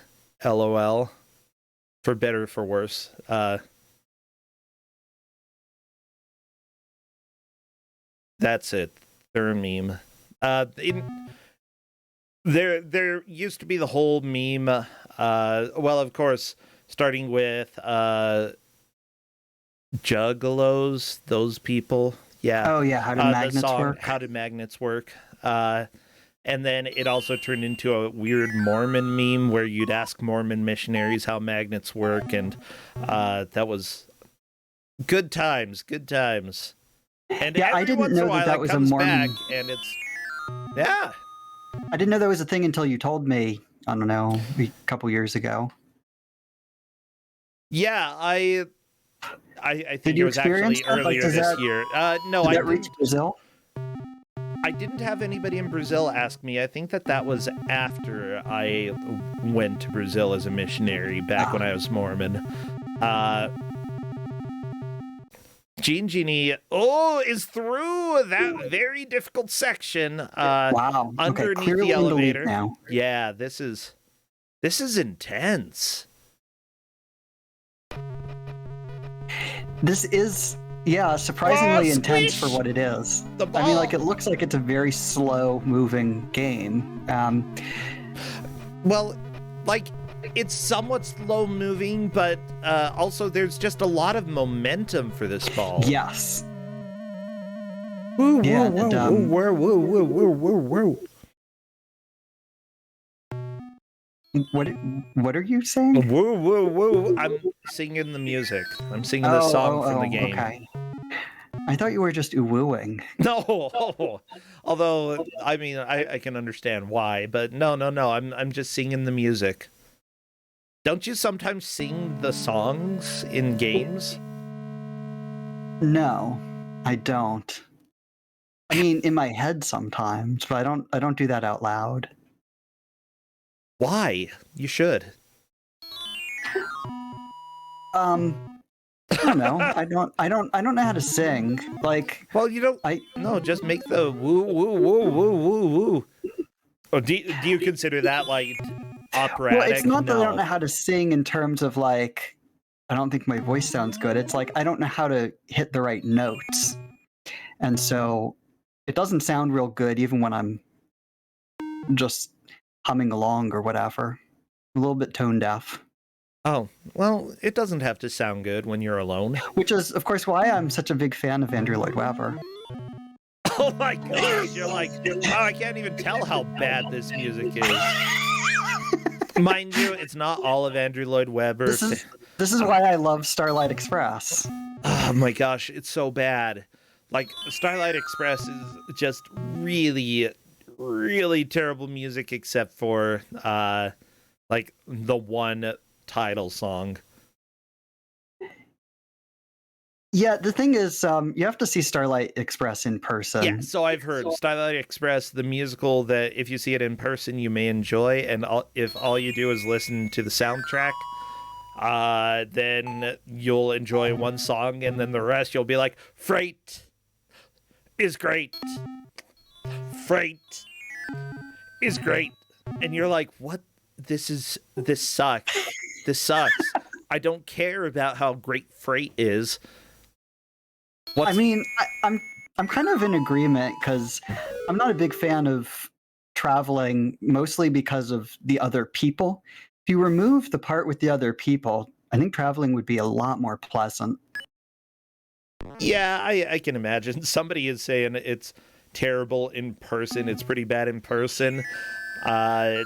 LOL, for better or for worse. That's it. They're a meme. There used to be the whole meme. Well, of course, starting with Juggalos, those people. Yeah. Oh yeah, how do magnets work? How do magnets work? And then it also turned into a weird Mormon meme where you'd ask Mormon missionaries how magnets work, and that was good times. Good times. And yeah, I didn't know that was a Mormon. Back and it's yeah. I didn't know that was a thing until you told me. I don't know, a couple years ago. Yeah, I think it was actually earlier this year. No, I reached Brazil. I didn't have anybody in Brazil ask me. I think that was after I went to Brazil as a missionary back when I was Mormon. Gene Genie, is through that very difficult section. Wow. Underneath the elevator. Now. Yeah, this is intense. This is, surprisingly intense for what it is. I mean, like, it looks like it's a very slow-moving game. Well, like, it's somewhat slow-moving, but also there's just a lot of momentum for this ball. Yes. Woo, yeah, woo. What are you saying? Woo. I'm singing the music. I'm singing the song from the game. Okay. I thought you were just wooing. No. Although, I mean, I can understand why, but no. I'm just singing the music. Don't you sometimes sing the songs in games? No, I don't. I mean, in my head sometimes, but I don't do that out loud. Why? You should. I don't know. I don't know how to sing. Like, well, you don't. No, just make the woo. Or do you consider that like operatic? Well, it's not that I don't know how to sing in terms of like, I don't think my voice sounds good. It's like I don't know how to hit the right notes, and so it doesn't sound real good even when I'm just humming along or whatever. a little bit tone deaf. Oh, well, it doesn't have to sound good when you're alone. Which is, of course, why I'm such a big fan of Andrew Lloyd Webber. Oh my gosh, you're like, oh, I can't even tell how bad this music is. Mind you, it's not all of Andrew Lloyd Webber. This is why I love Starlight Express. Oh my gosh, it's so bad. Like, Starlight Express is just really, really terrible music except for, like, the one title song. Yeah, the thing is, you have to see Starlight Express in person. Yeah, so I've heard Starlight Express, the musical that if you see it in person, you may enjoy, and if all you do is listen to the soundtrack, then you'll enjoy one song, and then the rest you'll be like, Freight is great. Freight is great. And you're like, what? This sucks. This sucks. I don't care about how great Freight is. I mean, I'm kind of in agreement because I'm not a big fan of traveling, mostly because of the other people. If you remove the part with the other people, I think traveling would be a lot more pleasant. Yeah, I can imagine. Somebody is saying it's terrible in person. It's pretty bad in person. My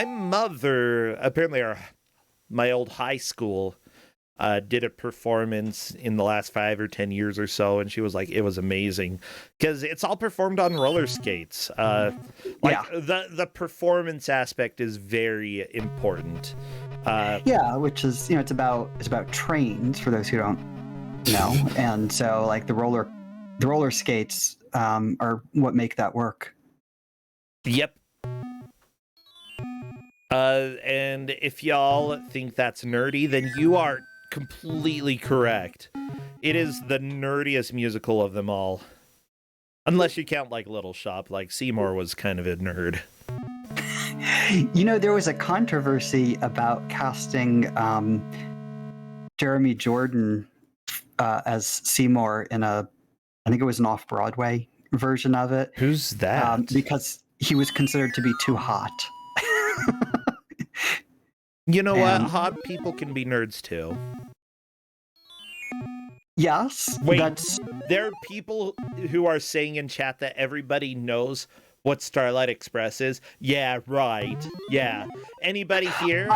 mother, apparently my old high school, did a performance in the last 5 or 10 years or so, and she was like, it was amazing because it's all performed on roller skates. The performance aspect is very important. Which is, it's about trains for those who don't know, and so like the roller skates are what make that work. Yep. And if y'all think that's nerdy, then you are completely correct. It is the nerdiest musical of them all. Unless you count like Little Shop, like Seymour was kind of a nerd. There was a controversy about casting Jeremy Jordan as Seymour in I think it was an off-Broadway version of it. Who's that? Because he was considered to be too hot. You know what? Hot people can be nerds too. Yes. Wait, there are people who are saying in chat that everybody knows what Starlight Express is. Yeah, right. Yeah. Anybody here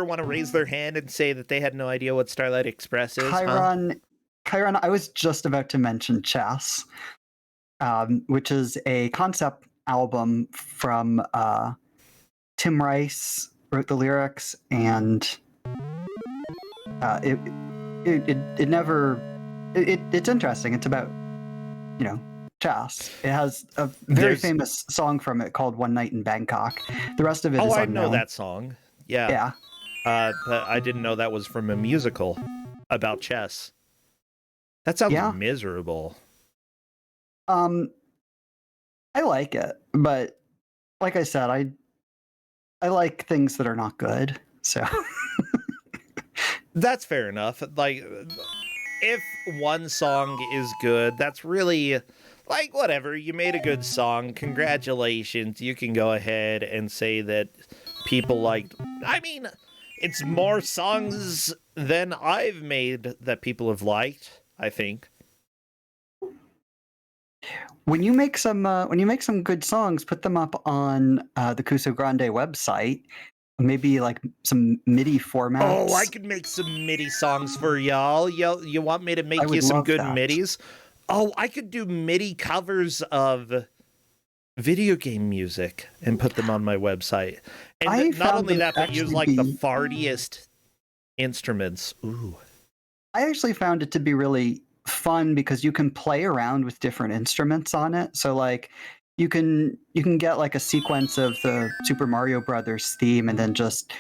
want to raise their hand and say that they had no idea what Starlight Express is? Chiron, I was just about to mention Chess, which is a concept album from Tim Rice wrote the lyrics, and it's interesting. It's about chess. It has a very famous song from it called "One Night in Bangkok." The rest of it is unknown. I know that song. Yeah. But I didn't know that was from a musical about chess. That sounds miserable. I like it, but like I said, I like things that are not good, so. That's fair enough. Like, if one song is good, that's really, like, whatever. You made a good song. Congratulations. You can go ahead and say that people liked. I mean, it's more songs than I've made that people have liked, I think. When you make some good songs, put them up on the Kusog7ande website. Maybe like some MIDI formats. Oh, I could make some MIDI songs for y'all. You want me to make you some good MIDIs? Oh, I could do MIDI covers of video game music and put them on my website. And not only that, but use like the fartiest instruments. Ooh. I actually found it to be really fun because you can play around with different instruments on it. So like you can get like a sequence of the Super Mario Brothers theme and then just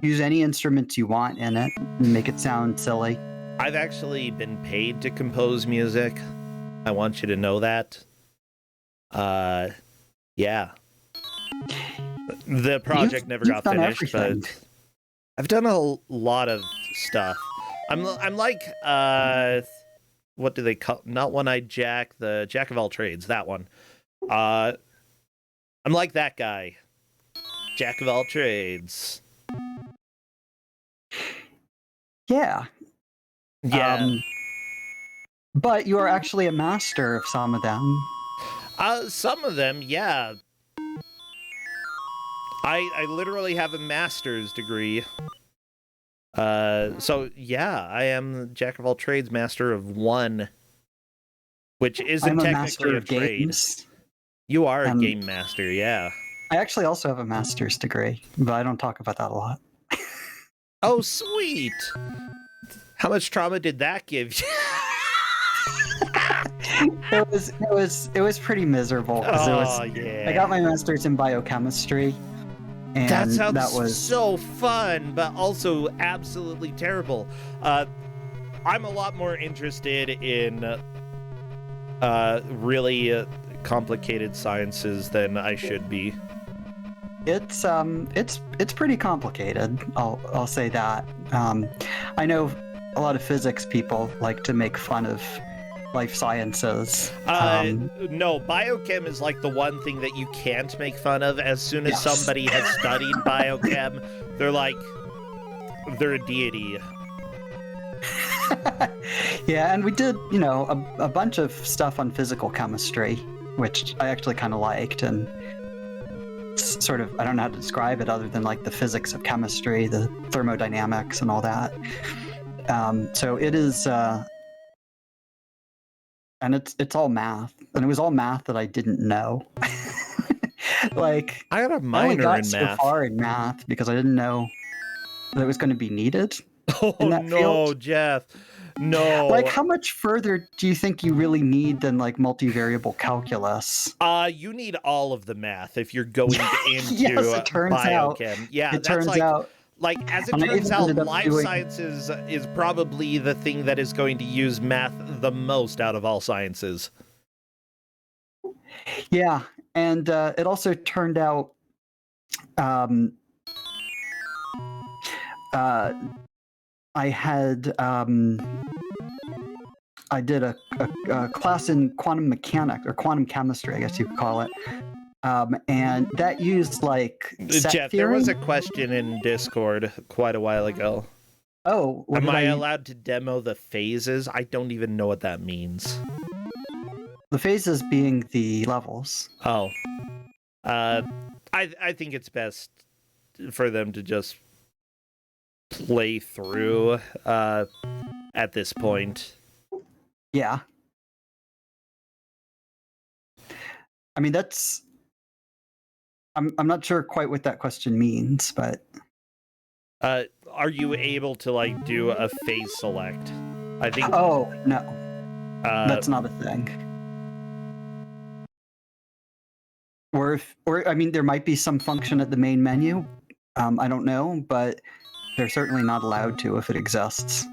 use any instruments you want in it and make it sound silly. I've actually been paid to compose music. I want you to know that. Yeah. The project never got finished, but I've done a lot of stuff. I'm like what do they call, not One-Eyed Jack, the Jack of all trades, that one. I'm like that guy. Jack of all trades. Yeah. Yeah. But you are actually a master of some of them. Some of them, yeah. I literally have a master's degree. So yeah, I am jack of all trades, master of one, which isn't I'm a technically master a of trade. games. You are a And game master, yeah. I actually also have a master's degree, but I don't talk about that a lot. Oh, sweet. How much trauma did that give you? It was pretty miserable because Oh, yeah. I got my master's in biochemistry, and That sounds that was so fun, but also absolutely terrible. I'm a lot more interested in really complicated sciences than I should be. it's pretty complicated. I'll say that. I know a lot of physics people like to make fun of life sciences. No, biochem is like the one thing that you can't make fun of. As soon as Yes. somebody has studied biochem, they're like, they're a deity. Yeah, and we did, a bunch of stuff on physical chemistry, which I actually kind of liked, and sort of, I don't know how to describe it other than like the physics of chemistry, the thermodynamics, and all that. So it is, and it's all math, and it was all math that I didn't know. Like, I got a I only minor got in so math. far in math because I didn't know that it was going to be needed Oh in that no, field. Jeff. No. Like, how much further do you think you really need than like multivariable calculus? You need all of the math if you're going into Yes, it turns out. biochem. Yeah, It that's turns out. as it And I turns even out, ended up life doing. sciences is probably the thing that is going to use math the most out of all sciences. Yeah, and it also turned out. Um, I had. I did a class in quantum mechanics or quantum chemistry, I guess you could call it. And that used like set Jeff, theory. there was a question in Discord quite a while ago. Oh, what Am did I allowed to demo the phases? I don't even know what that means. The phases being the levels. Oh. I think it's best for them to just play through at this point. Yeah. I mean, that's. I'm not sure quite what that question means, but. Are you able to like do a phase select? I think. Oh no, that's not a thing. Or I mean, there might be some function at the main menu. I don't know, but they're certainly not allowed to if it exists.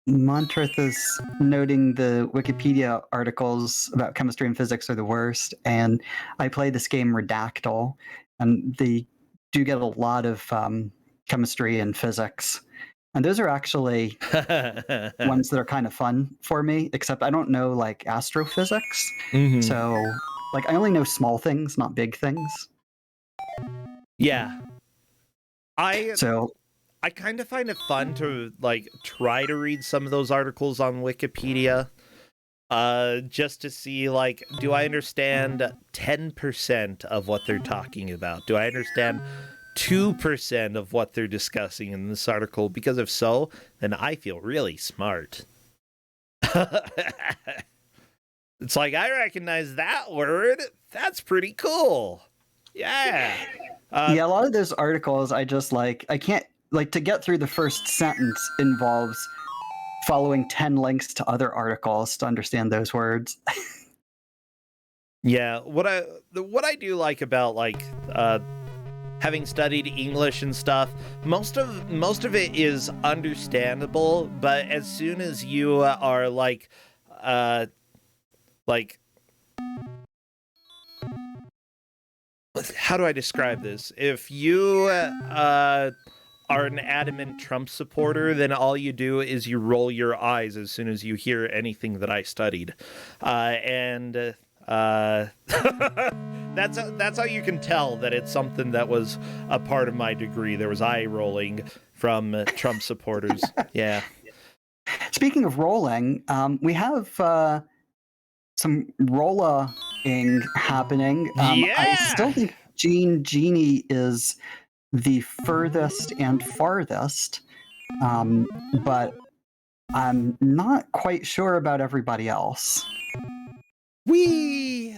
Montrith is noting the Wikipedia articles about chemistry and physics are the worst, and I play this game Redactyl, and they do get a lot of chemistry and physics. And those are actually ones that are kind of fun for me, except I don't know like astrophysics. Mhm. So like I only know small things, not big things. Yeah. So I kind of find it fun to like try to read some of those articles on Wikipedia. Just to see like, do I understand 10% of what they're talking about? Do I understand 2% of what they're discussing in this article? Because if so, then I feel really smart. It's like, I recognize that word. That's pretty cool. Yeah. yeah, a lot of those articles I just like, I can't, like, to get through the first sentence involves following 10 links to other articles to understand those words. Yeah, what I do like about like having studied English and stuff, most of it is understandable, but as soon as you are like how do I describe this? If you are an adamant Trump supporter, then all you do is you roll your eyes as soon as you hear anything that I studied. And That's how you can tell that it's something that was a part of my degree. There was eye rolling from Trump supporters. Yeah. Speaking of rolling, we have some rolla-ing happening. I still think Genie is the furthest and farthest, but I'm not quite sure about everybody else. Whee!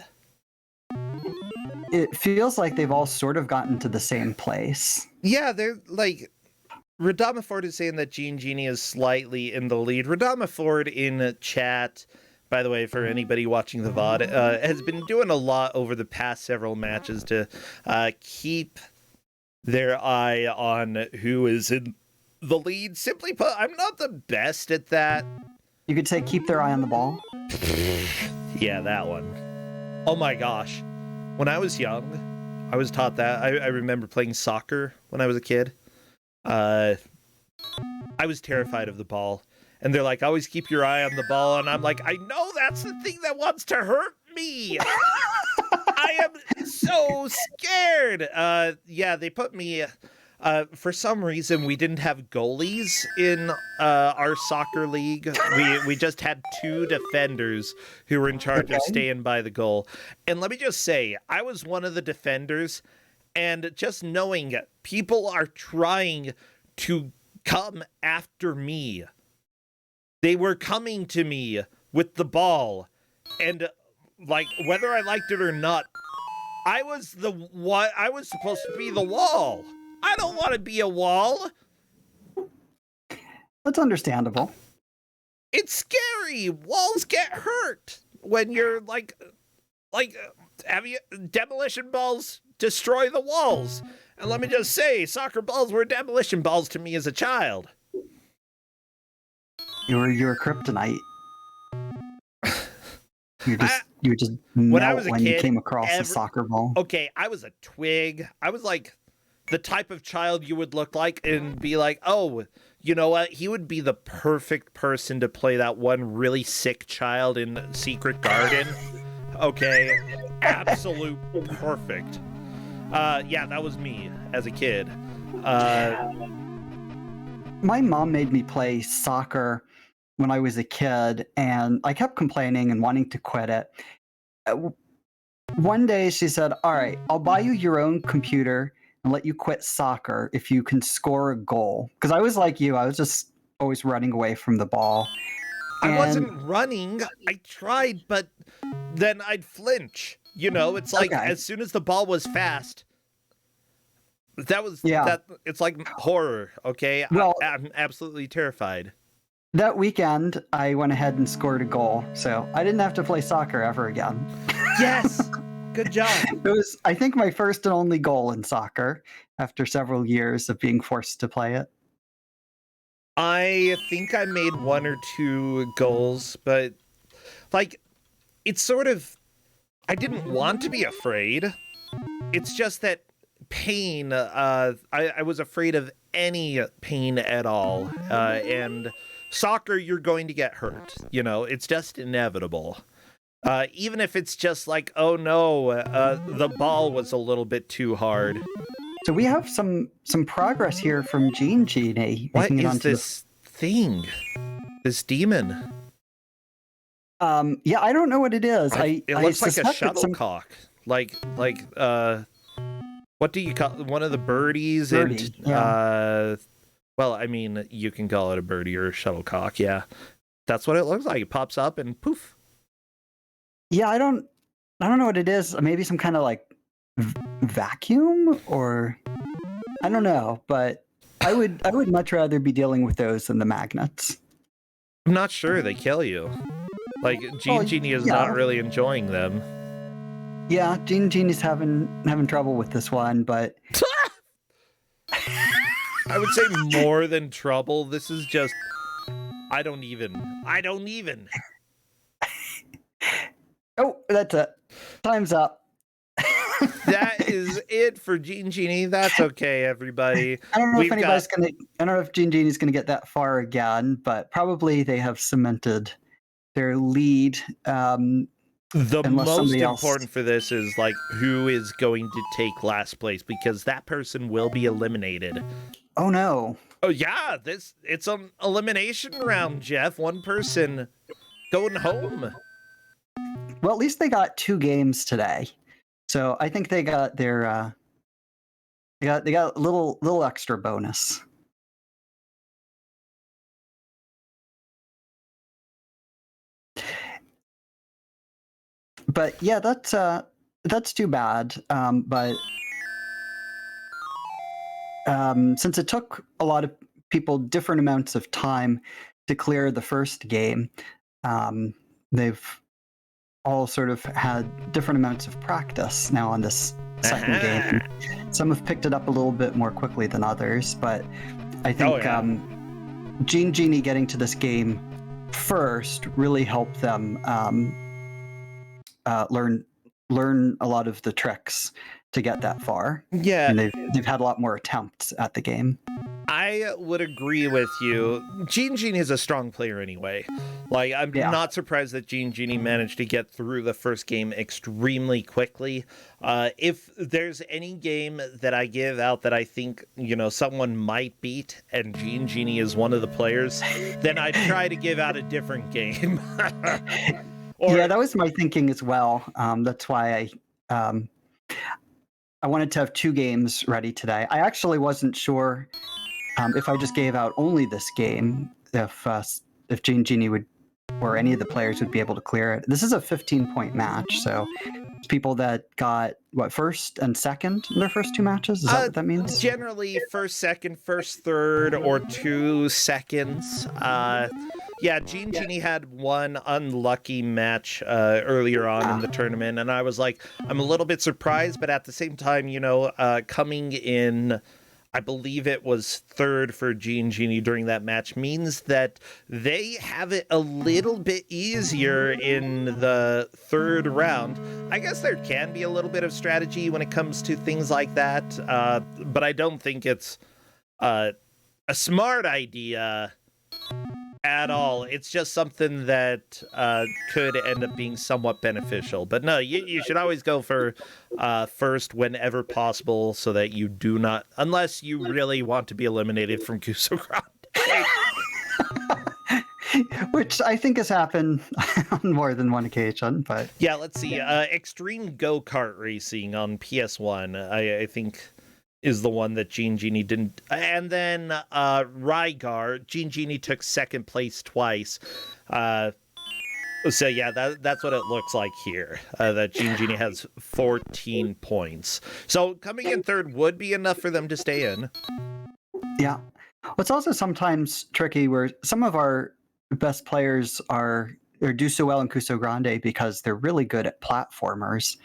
It feels like they've all sort of gotten to the same place. Yeah, they're like... Radama Ford is saying that Genie is slightly in the lead. Radama Ford in chat, by the way, for anybody watching the VOD, has been doing a lot over the past several matches to keep their eye on who is in the lead. Simply put, I'm not the best at that. You could say keep their eye on the ball. Yeah, that one. Oh my gosh. When I was young, I was taught that. I remember playing soccer when I was a kid. I was terrified of the ball. And they're like, always keep your eye on the ball. And I'm like, I know that's the thing that wants to hurt me. I am so scared. Yeah, they put me... for some reason, we didn't have goalies in our soccer league. We just had 2 defenders who were in charge of staying by the goal. And let me just say, I was one of the defenders, and just knowing people are trying to come after me. They were coming to me with the ball, and like whether I liked it or not, I was supposed to be the wall. I don't want to be a wall. That's understandable. It's scary. Walls get hurt when you're like have you demolition balls destroy the walls. And let me just say, soccer balls were demolition balls to me as a child. You were kryptonite. You were just melt when you came across a soccer ball. Okay, I was a twig. I was like the type of child you would look like and be like, oh, you know what? He would be the perfect person to play that one really sick child in Secret Garden. Okay, absolute perfect. Yeah, that was me as a kid. My mom made me play soccer when I was a kid, and I kept complaining and wanting to quit it. One day she said, all right, I'll buy you your own computer and let you quit soccer if you can score a goal. Because I was like you, I was just always running away from the ball. I wasn't running. I tried, but then I'd flinch. You know, it's like as soon as the ball was fast, it's like horror, okay? Well, I'm absolutely terrified. That weekend, I went ahead and scored a goal, so I didn't have to play soccer ever again. Yes! Good job. It was, I think, my first and only goal in soccer after several years of being forced to play it. I think I made 1 or 2 goals, but, like, it's sort of... I didn't want to be afraid. It's just that pain, I was afraid of any pain at all, and soccer, you're going to get hurt, you know, it's just inevitable. Even if it's just like, oh no, the ball was a little bit too hard. So we have some progress here from Genie. What is this thing? This demon? Yeah, I don't know what it is. It looks like a shuttlecock. Like, what do you call one of the birdies? Birdie, yeah. Well, I mean, you can call it a birdie or a shuttlecock. Yeah, that's what it looks like. It pops up and poof. Yeah, I don't know what it is. Maybe some kind of like vacuum, or I don't know. But I would much rather be dealing with those than the magnets. I'm not sure they kill you. Like Genie is not really enjoying them. Yeah, Genie's having trouble with this one, but I would say more than trouble. This is just I don't even. Oh, that's it. Time's up. That is it for Genie. That's okay, everybody. I don't know if Genie's gonna get that far again, but probably they have cemented their lead. The unless most somebody else. important for this is like who is going to take last place, because that person will be eliminated. Oh no. Oh yeah, it's an elimination round, Jeff. One person going home. Well, at least they got 2 games today, so I think they got their they got a little extra bonus. But yeah, that's too bad. But since it took a lot of people different amounts of time to clear the first game, they've all sort of had different amounts of practice now on this second game. Some have picked it up a little bit more quickly than others, but I think Gene Genie getting to this game first really helped them learn a lot of the tricks to get that far. Yeah, and they've had a lot more attempts at the game. I would agree with you. Gene Genie is a strong player anyway. Like, I'm not surprised that Gene Genie managed to get through the first game extremely quickly. If there's any game that I give out that I think, someone might beat, and Gene Genie is one of the players, then I try to give out a different game. Yeah, that was my thinking as well. That's why I wanted to have 2 games ready today. I actually wasn't sure if I just gave out only this game, if Gene Genie would, or any of the players would be able to clear it. This is a 15-point match, so people that got first and second in their first 2 matches. Is that what that means? Generally, first, second, first, third, or 2 seconds. Yeah, Gene Genie had one unlucky match earlier on in the tournament, and I was like, I'm a little bit surprised, but at the same time, coming in, I believe it was third for Gene Genie during that match, means that they have it a little bit easier in the third round. I guess there can be a little bit of strategy when it comes to things like that, but I don't think it's a smart idea at all. It's just something that could end up being somewhat beneficial. But no, you should always go for first whenever possible, so that you do not, unless you really want to be eliminated from Kusog7ande. Which I think has happened on more than one occasion. But yeah, let's see. Extreme Go-Kart Racing on PS1, I think, is the one that Gene Genie didn't. And then Rygar, Gene Genie took second place twice. So yeah, that's what it looks like here. That Gene Genie has 14 points. So coming in third would be enough for them to stay in. Yeah. It's also sometimes tricky where some of our best players do so well in Kusog7ande because they're really good at platformers.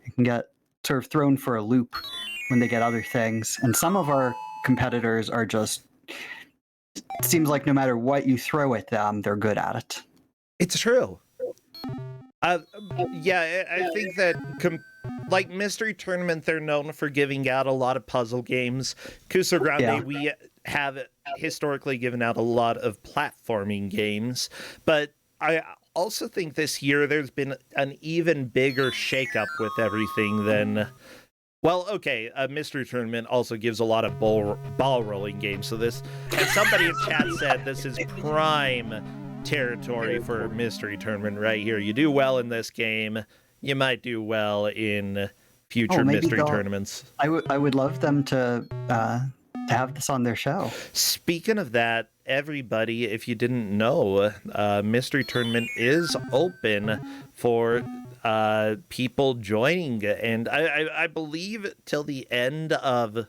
You can get sort of thrown for a loop when they get other things. And some of our competitors are just, it seems like no matter what you throw at them, they're good at it. It's true. Yeah, I think that, like Mystery Tournament, they're known for giving out a lot of puzzle games. Kusog7ande, we have historically given out a lot of platforming games. But I also think this year there's been an even bigger shakeup with everything than... Well, okay, a Mystery Tournament also gives a lot of ball rolling games. So this, and somebody in chat said, this is prime territory for Mystery Tournament right here. You do well in this game, you might do well in future Mystery Tournaments. I would love them to have this on their show. Speaking of that, everybody, if you didn't know, Mystery Tournament is open for people joining, and I believe till the end of...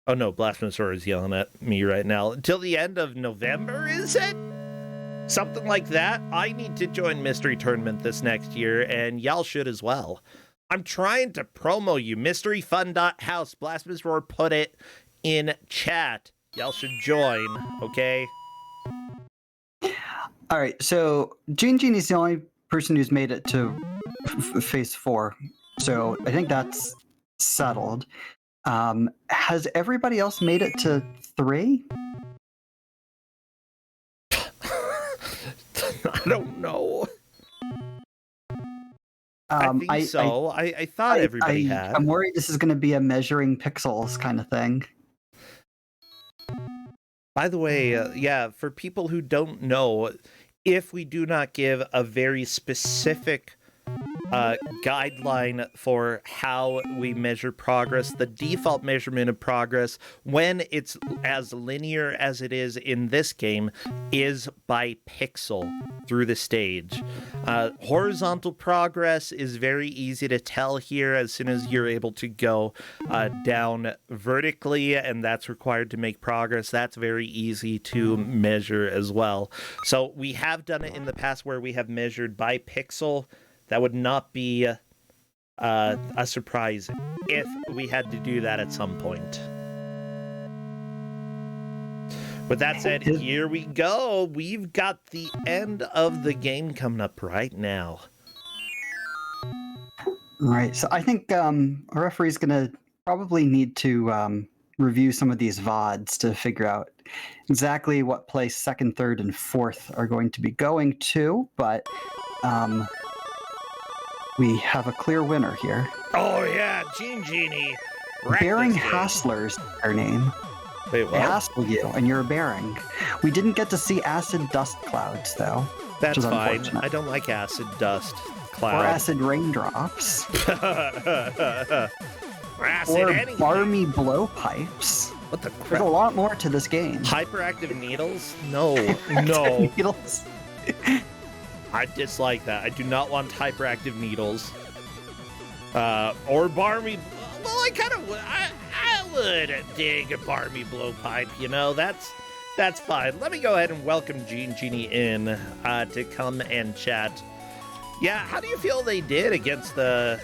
Oh no, Blasphemous is yelling at me right now. Till the end of November, is it? Something like that. I need to join Mystery Tournament this next year, and y'all should as well. I'm trying to promo you. MysteryFun.house. Blasphemous Roar put it in chat. Y'all should join, okay? All right, so Gene Genie's the only person who's made it to phase 4. So I think that's settled. Has everybody else made it to 3? I don't know. I think so. I thought everybody had. I'm worried this is going to be a measuring pixels kind of thing. By the way, yeah, for people who don't know, if we do not give a very specific guideline for how we measure progress, the default measurement of progress, when it's as linear as it is in this game, is by pixel through the stage. Horizontal progress is very easy to tell here as soon as you're able to go down vertically, and that's required to make progress. That's very easy to measure as well. So we have done it in the past where we have measured by pixel. That would not be a surprise if we had to do that at some point. With that said, here we go. We've got the end of the game coming up right now. Right. So I think our referee's going to probably need to review some of these VODs to figure out exactly what place second, third, and fourth are going to be going to. But we have a clear winner here. Oh, yeah. Genie. Bearing Hassler's their name. Wait, what? They hassle you, and you're a bearing. We didn't get to see acid dust clouds, though. That's fine. I don't like acid dust clouds. Or acid raindrops. Acid or anything. barmy blowpipes. What the crap? There's a lot more to this game. Hyperactive needles? No. No. Needles. I dislike that. I do not want hyperactive needles. Or barmy. Well, I kind of would. I would dig a barmy blowpipe. You know, that's fine. Let me go ahead and welcome Genie in to come and chat. Yeah, how do you feel they did against the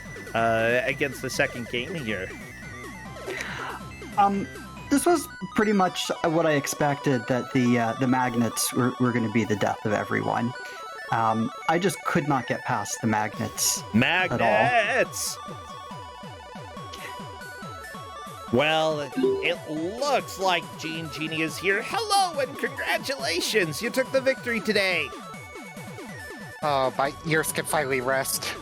second game here? This was pretty much what I expected, that the magnets were going to be the death of everyone. I just could not get past the magnets. Magnets! Well, it looks like Genie is here. Hello and congratulations! You took the victory today! My ears can finally rest.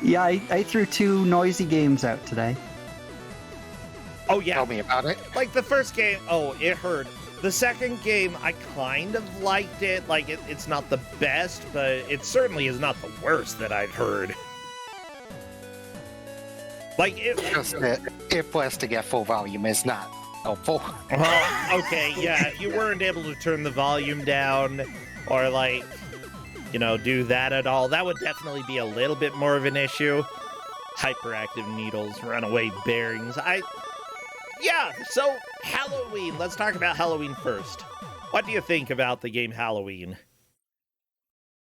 Yeah, I threw 2 noisy games out today. Oh, yeah. Tell me about it. Like the first game, oh, it hurt. The second game, I kind of liked it. Like, it's not the best, but it certainly is not the worst that I've heard. Like, Just it blasting at full volume is not helpful. Okay, yeah, if you weren't able to turn the volume down or, like, you know, do that at all, that would definitely be a little bit more of an issue. Hyperactive needles, runaway bearings. Yeah, so Halloween. Let's talk about Halloween first. What do you think about the game Halloween?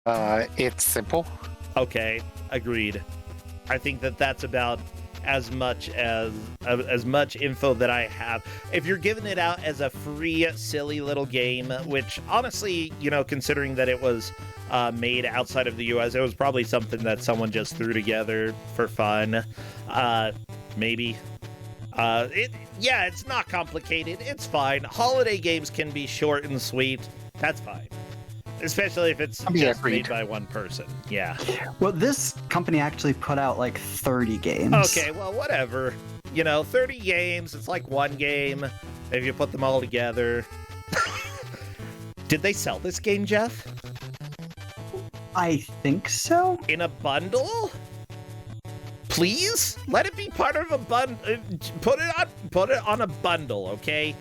It's simple. Okay, agreed. I think that's about as much info that I have. If you're giving it out as a free, silly little game, which honestly, you know, considering that it was made outside of the US, it was probably something that someone just threw together for fun. Maybe. It's not complicated. It's fine. Holiday games can be short and sweet. That's fine. Especially if it's just made by one person. Yeah. Well, this company actually put out like 30 games. Okay, well, whatever. You know, 30 games, it's like one game if you put them all together. Did they sell this game, Jeff? I think so. In a bundle? Please? Let it be part of a bundle. Put it on a bundle, okay?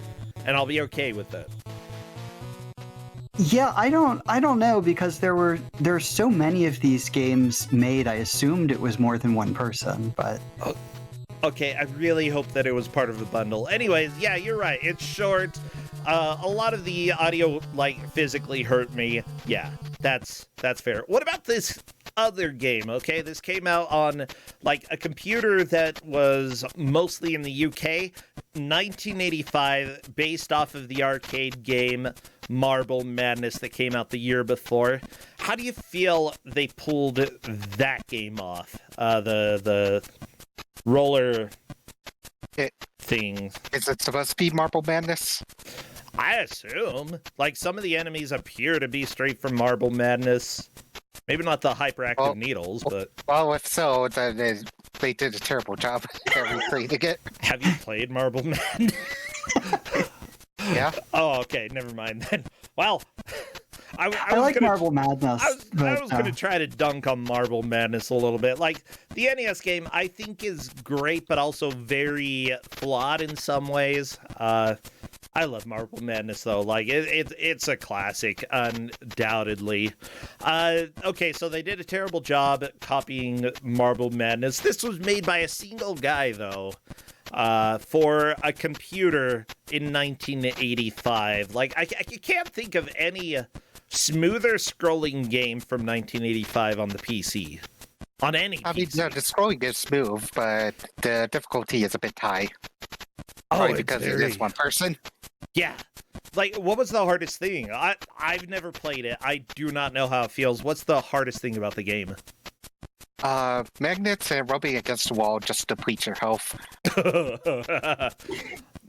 And I'll be okay with it. Yeah, I don't know, because there's so many of these games made. I assumed it was more than one person, but okay, I really hope that it was part of the bundle. Anyways, yeah, you're right. It's short. A lot of the audio, like, physically hurt me. Yeah, that's fair. What about this other game? Okay, this came out on, like, a computer that was mostly in the UK. 1985, based off of the arcade game Marble Madness that came out the year before. How do you feel they pulled that game off? The roller thing. Is it supposed to be Marble Madness? I assume. Like, some of the enemies appear to be straight from Marble Madness. Maybe not the hyperactive Well- needles, but Well, if so, then they did a terrible job at recreating it. have you played Marble Man? Yeah. Oh, okay, never mind then. Well, I I was like gonna, Marble Madness. I was but, going to try to dunk on Marble Madness a little bit. Like, the NES game, I think, is great, but also very flawed in some ways. I love Marble Madness, though. Like, it's a classic, undoubtedly. Okay, so they did a terrible job at copying Marble Madness. This was made by a single guy, though. For a computer in 1985. Like, I can't think of any smoother scrolling game from 1985 on the PC. On any I mean, PC. no, the scrolling is smooth, but the difficulty is a bit high. Probably it's because very- it is one person. Yeah. Like, what was the hardest thing? I've never played it. I do not know how it feels. What's the hardest thing about the game? Magnets and rubbing against the wall just depletes your health. yeah,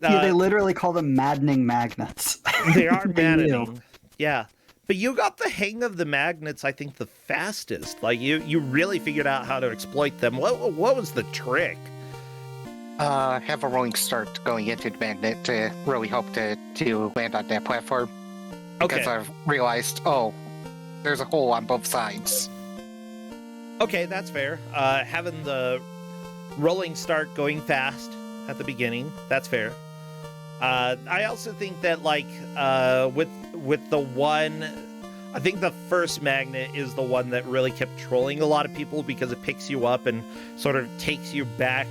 they literally call them maddening magnets. They are They maddening. Yeah. But you got the hang of the magnets, I think, the fastest. Like, you really figured out how to exploit them. What was the trick? Have a rolling start going into the magnet to really help to land on that platform. Okay. Because I've realized, oh, there's a hole on both sides. Okay, that's fair. Having the rolling start going fast at the beginning, that's fair. I also think that, like, with the one, I think the first magnet is the one that really kept trolling a lot of people because it picks you up and sort of takes you back,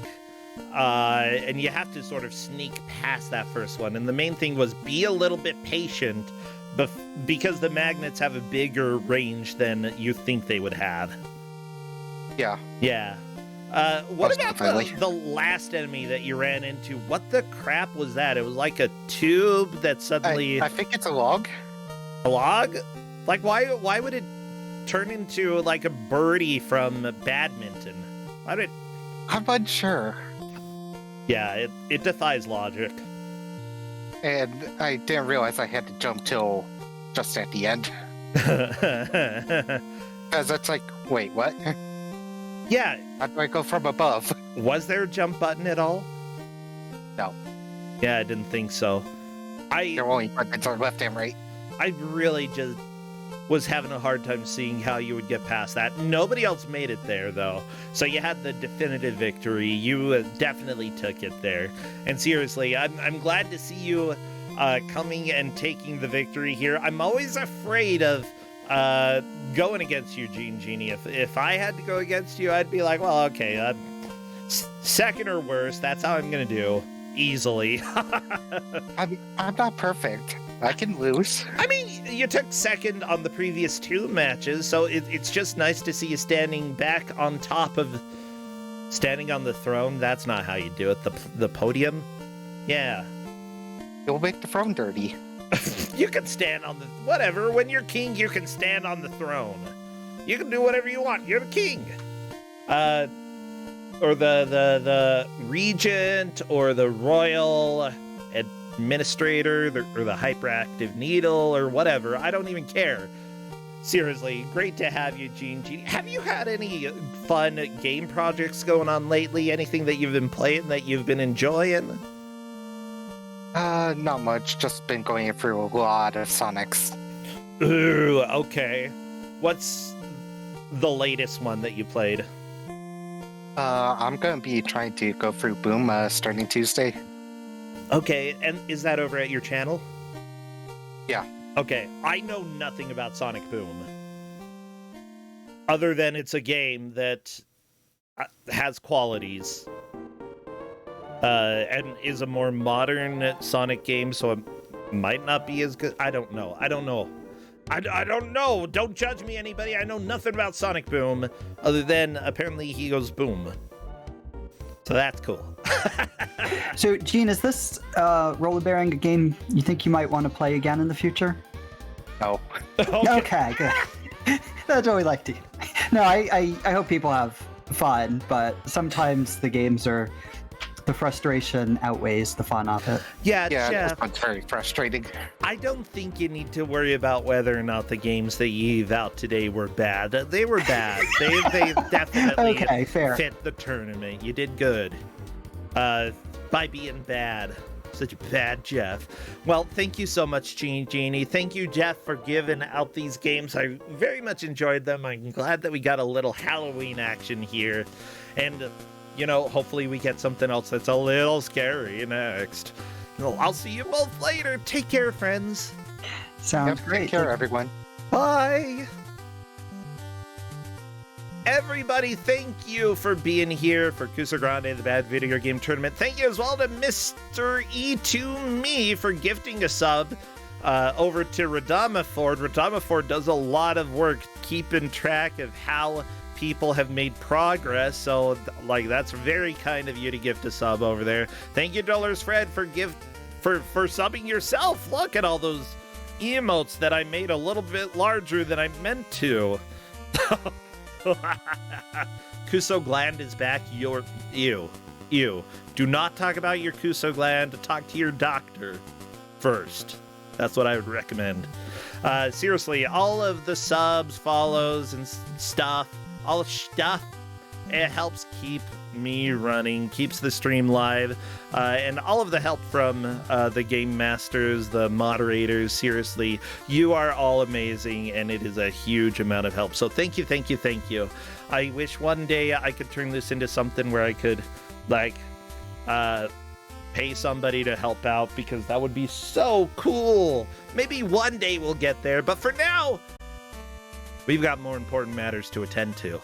and you have to sort of sneak past that first one. And the main thing was be a little bit patient, because the magnets have a bigger range than you think they would have. Yeah. Yeah. What Most about definitely. the last enemy that you ran into? What the crap was that? It was like a tube that suddenly... I think it's a log. A log? Like, why would it turn into, like, a birdie from badminton? Why did... I'm unsure. Yeah, it defies logic. And I didn't realize I had to jump till just at the end. Because it's like, wait, what? Yeah, How do I go from above? was there a jump button at all? No. Yeah, I didn't think so. Your only buttons are left and right. I really just was having a hard time seeing how you would get past that. Nobody else made it there, though. So you had the definitive victory. You definitely took it there. And seriously, I'm glad to see you coming and taking the victory here. I'm always afraid of going against you, Genie. If I had to go against you, I'd be like, well, okay, second or worse, that's how I'm going to do. Easily. I'm not perfect. I can lose. I mean, you took second on the previous two matches, so it's just nice to see you standing back on top of... Standing on the throne? That's not how you do it. The podium? Yeah. You'll make the throne dirty. You can stand on the... Whatever, when you're king, you can stand on the throne. You can do whatever you want. You're the king. Or the regent, or the royal administrator, or the hyperactive needle, or whatever. I don't even care. Seriously, great to have you, Genie. Have you had any fun game projects going on lately? Anything that you've been playing that you've been enjoying? Not much. Just been going through a lot of Sonics. Ooh, okay. What's the latest one that you played? I'm gonna be trying to go through Boom starting Tuesday. Okay, and is that over at your channel? Yeah. Okay, I know nothing about Sonic Boom. Other than it's a game that has qualities. And is a more modern Sonic game, so it might not be as good. I don't know. I don't know. Don't judge me, anybody. I know nothing about Sonic Boom, other than apparently he goes boom. So that's cool. So, Gene, is this roller bearing a game you think you might want to play again in the future? No. Okay, good. That's what we like to hear. No, I hope people have fun, but sometimes the games are the frustration outweighs the fun of it. Yeah, Yeah, Jeff, this one's very frustrating. I don't think you need to worry about whether or not the games that you gave out today were bad. They were bad. they definitely Okay, fair. fit the tournament. You did good by being bad. Such a bad Jeff. Well, thank you so much, Jeannie. Thank you, Jeff, for giving out these games. I very much enjoyed them. I'm glad that we got a little Halloween action here. And, you know, hopefully we get something else that's a little scary next. Well, I'll see you both later. Take care, friends. Sounds Yep, great. take care, everyone. Bye. Everybody, thank you for being here for Kusog7ande, the Bad Video Game Tournament. Thank you as well to Mr. E2Me for gifting a sub over to Radamaford. Radamaford does a lot of work keeping track of how people have made progress, so like that's very kind of you to gift a sub over there. Thank you, Dollars Fred, for subbing yourself. Look at all those emotes that I made a little bit larger than I meant to. Kusog7ande is back. Ew. Do not talk about your Kusog7ande. Talk to your doctor first. That's what I would recommend. Seriously, all of the subs, follows, and stuff, all the stuff, it helps keep me running, keeps the stream live, and all of the help from the game masters, the moderators. Seriously, you are all amazing, and it is a huge amount of help. So thank you. I wish one day I could turn this into something where I could, like, pay somebody to help out, because that would be so cool. Maybe one day we'll get there, but for now, we've got more important matters to attend to.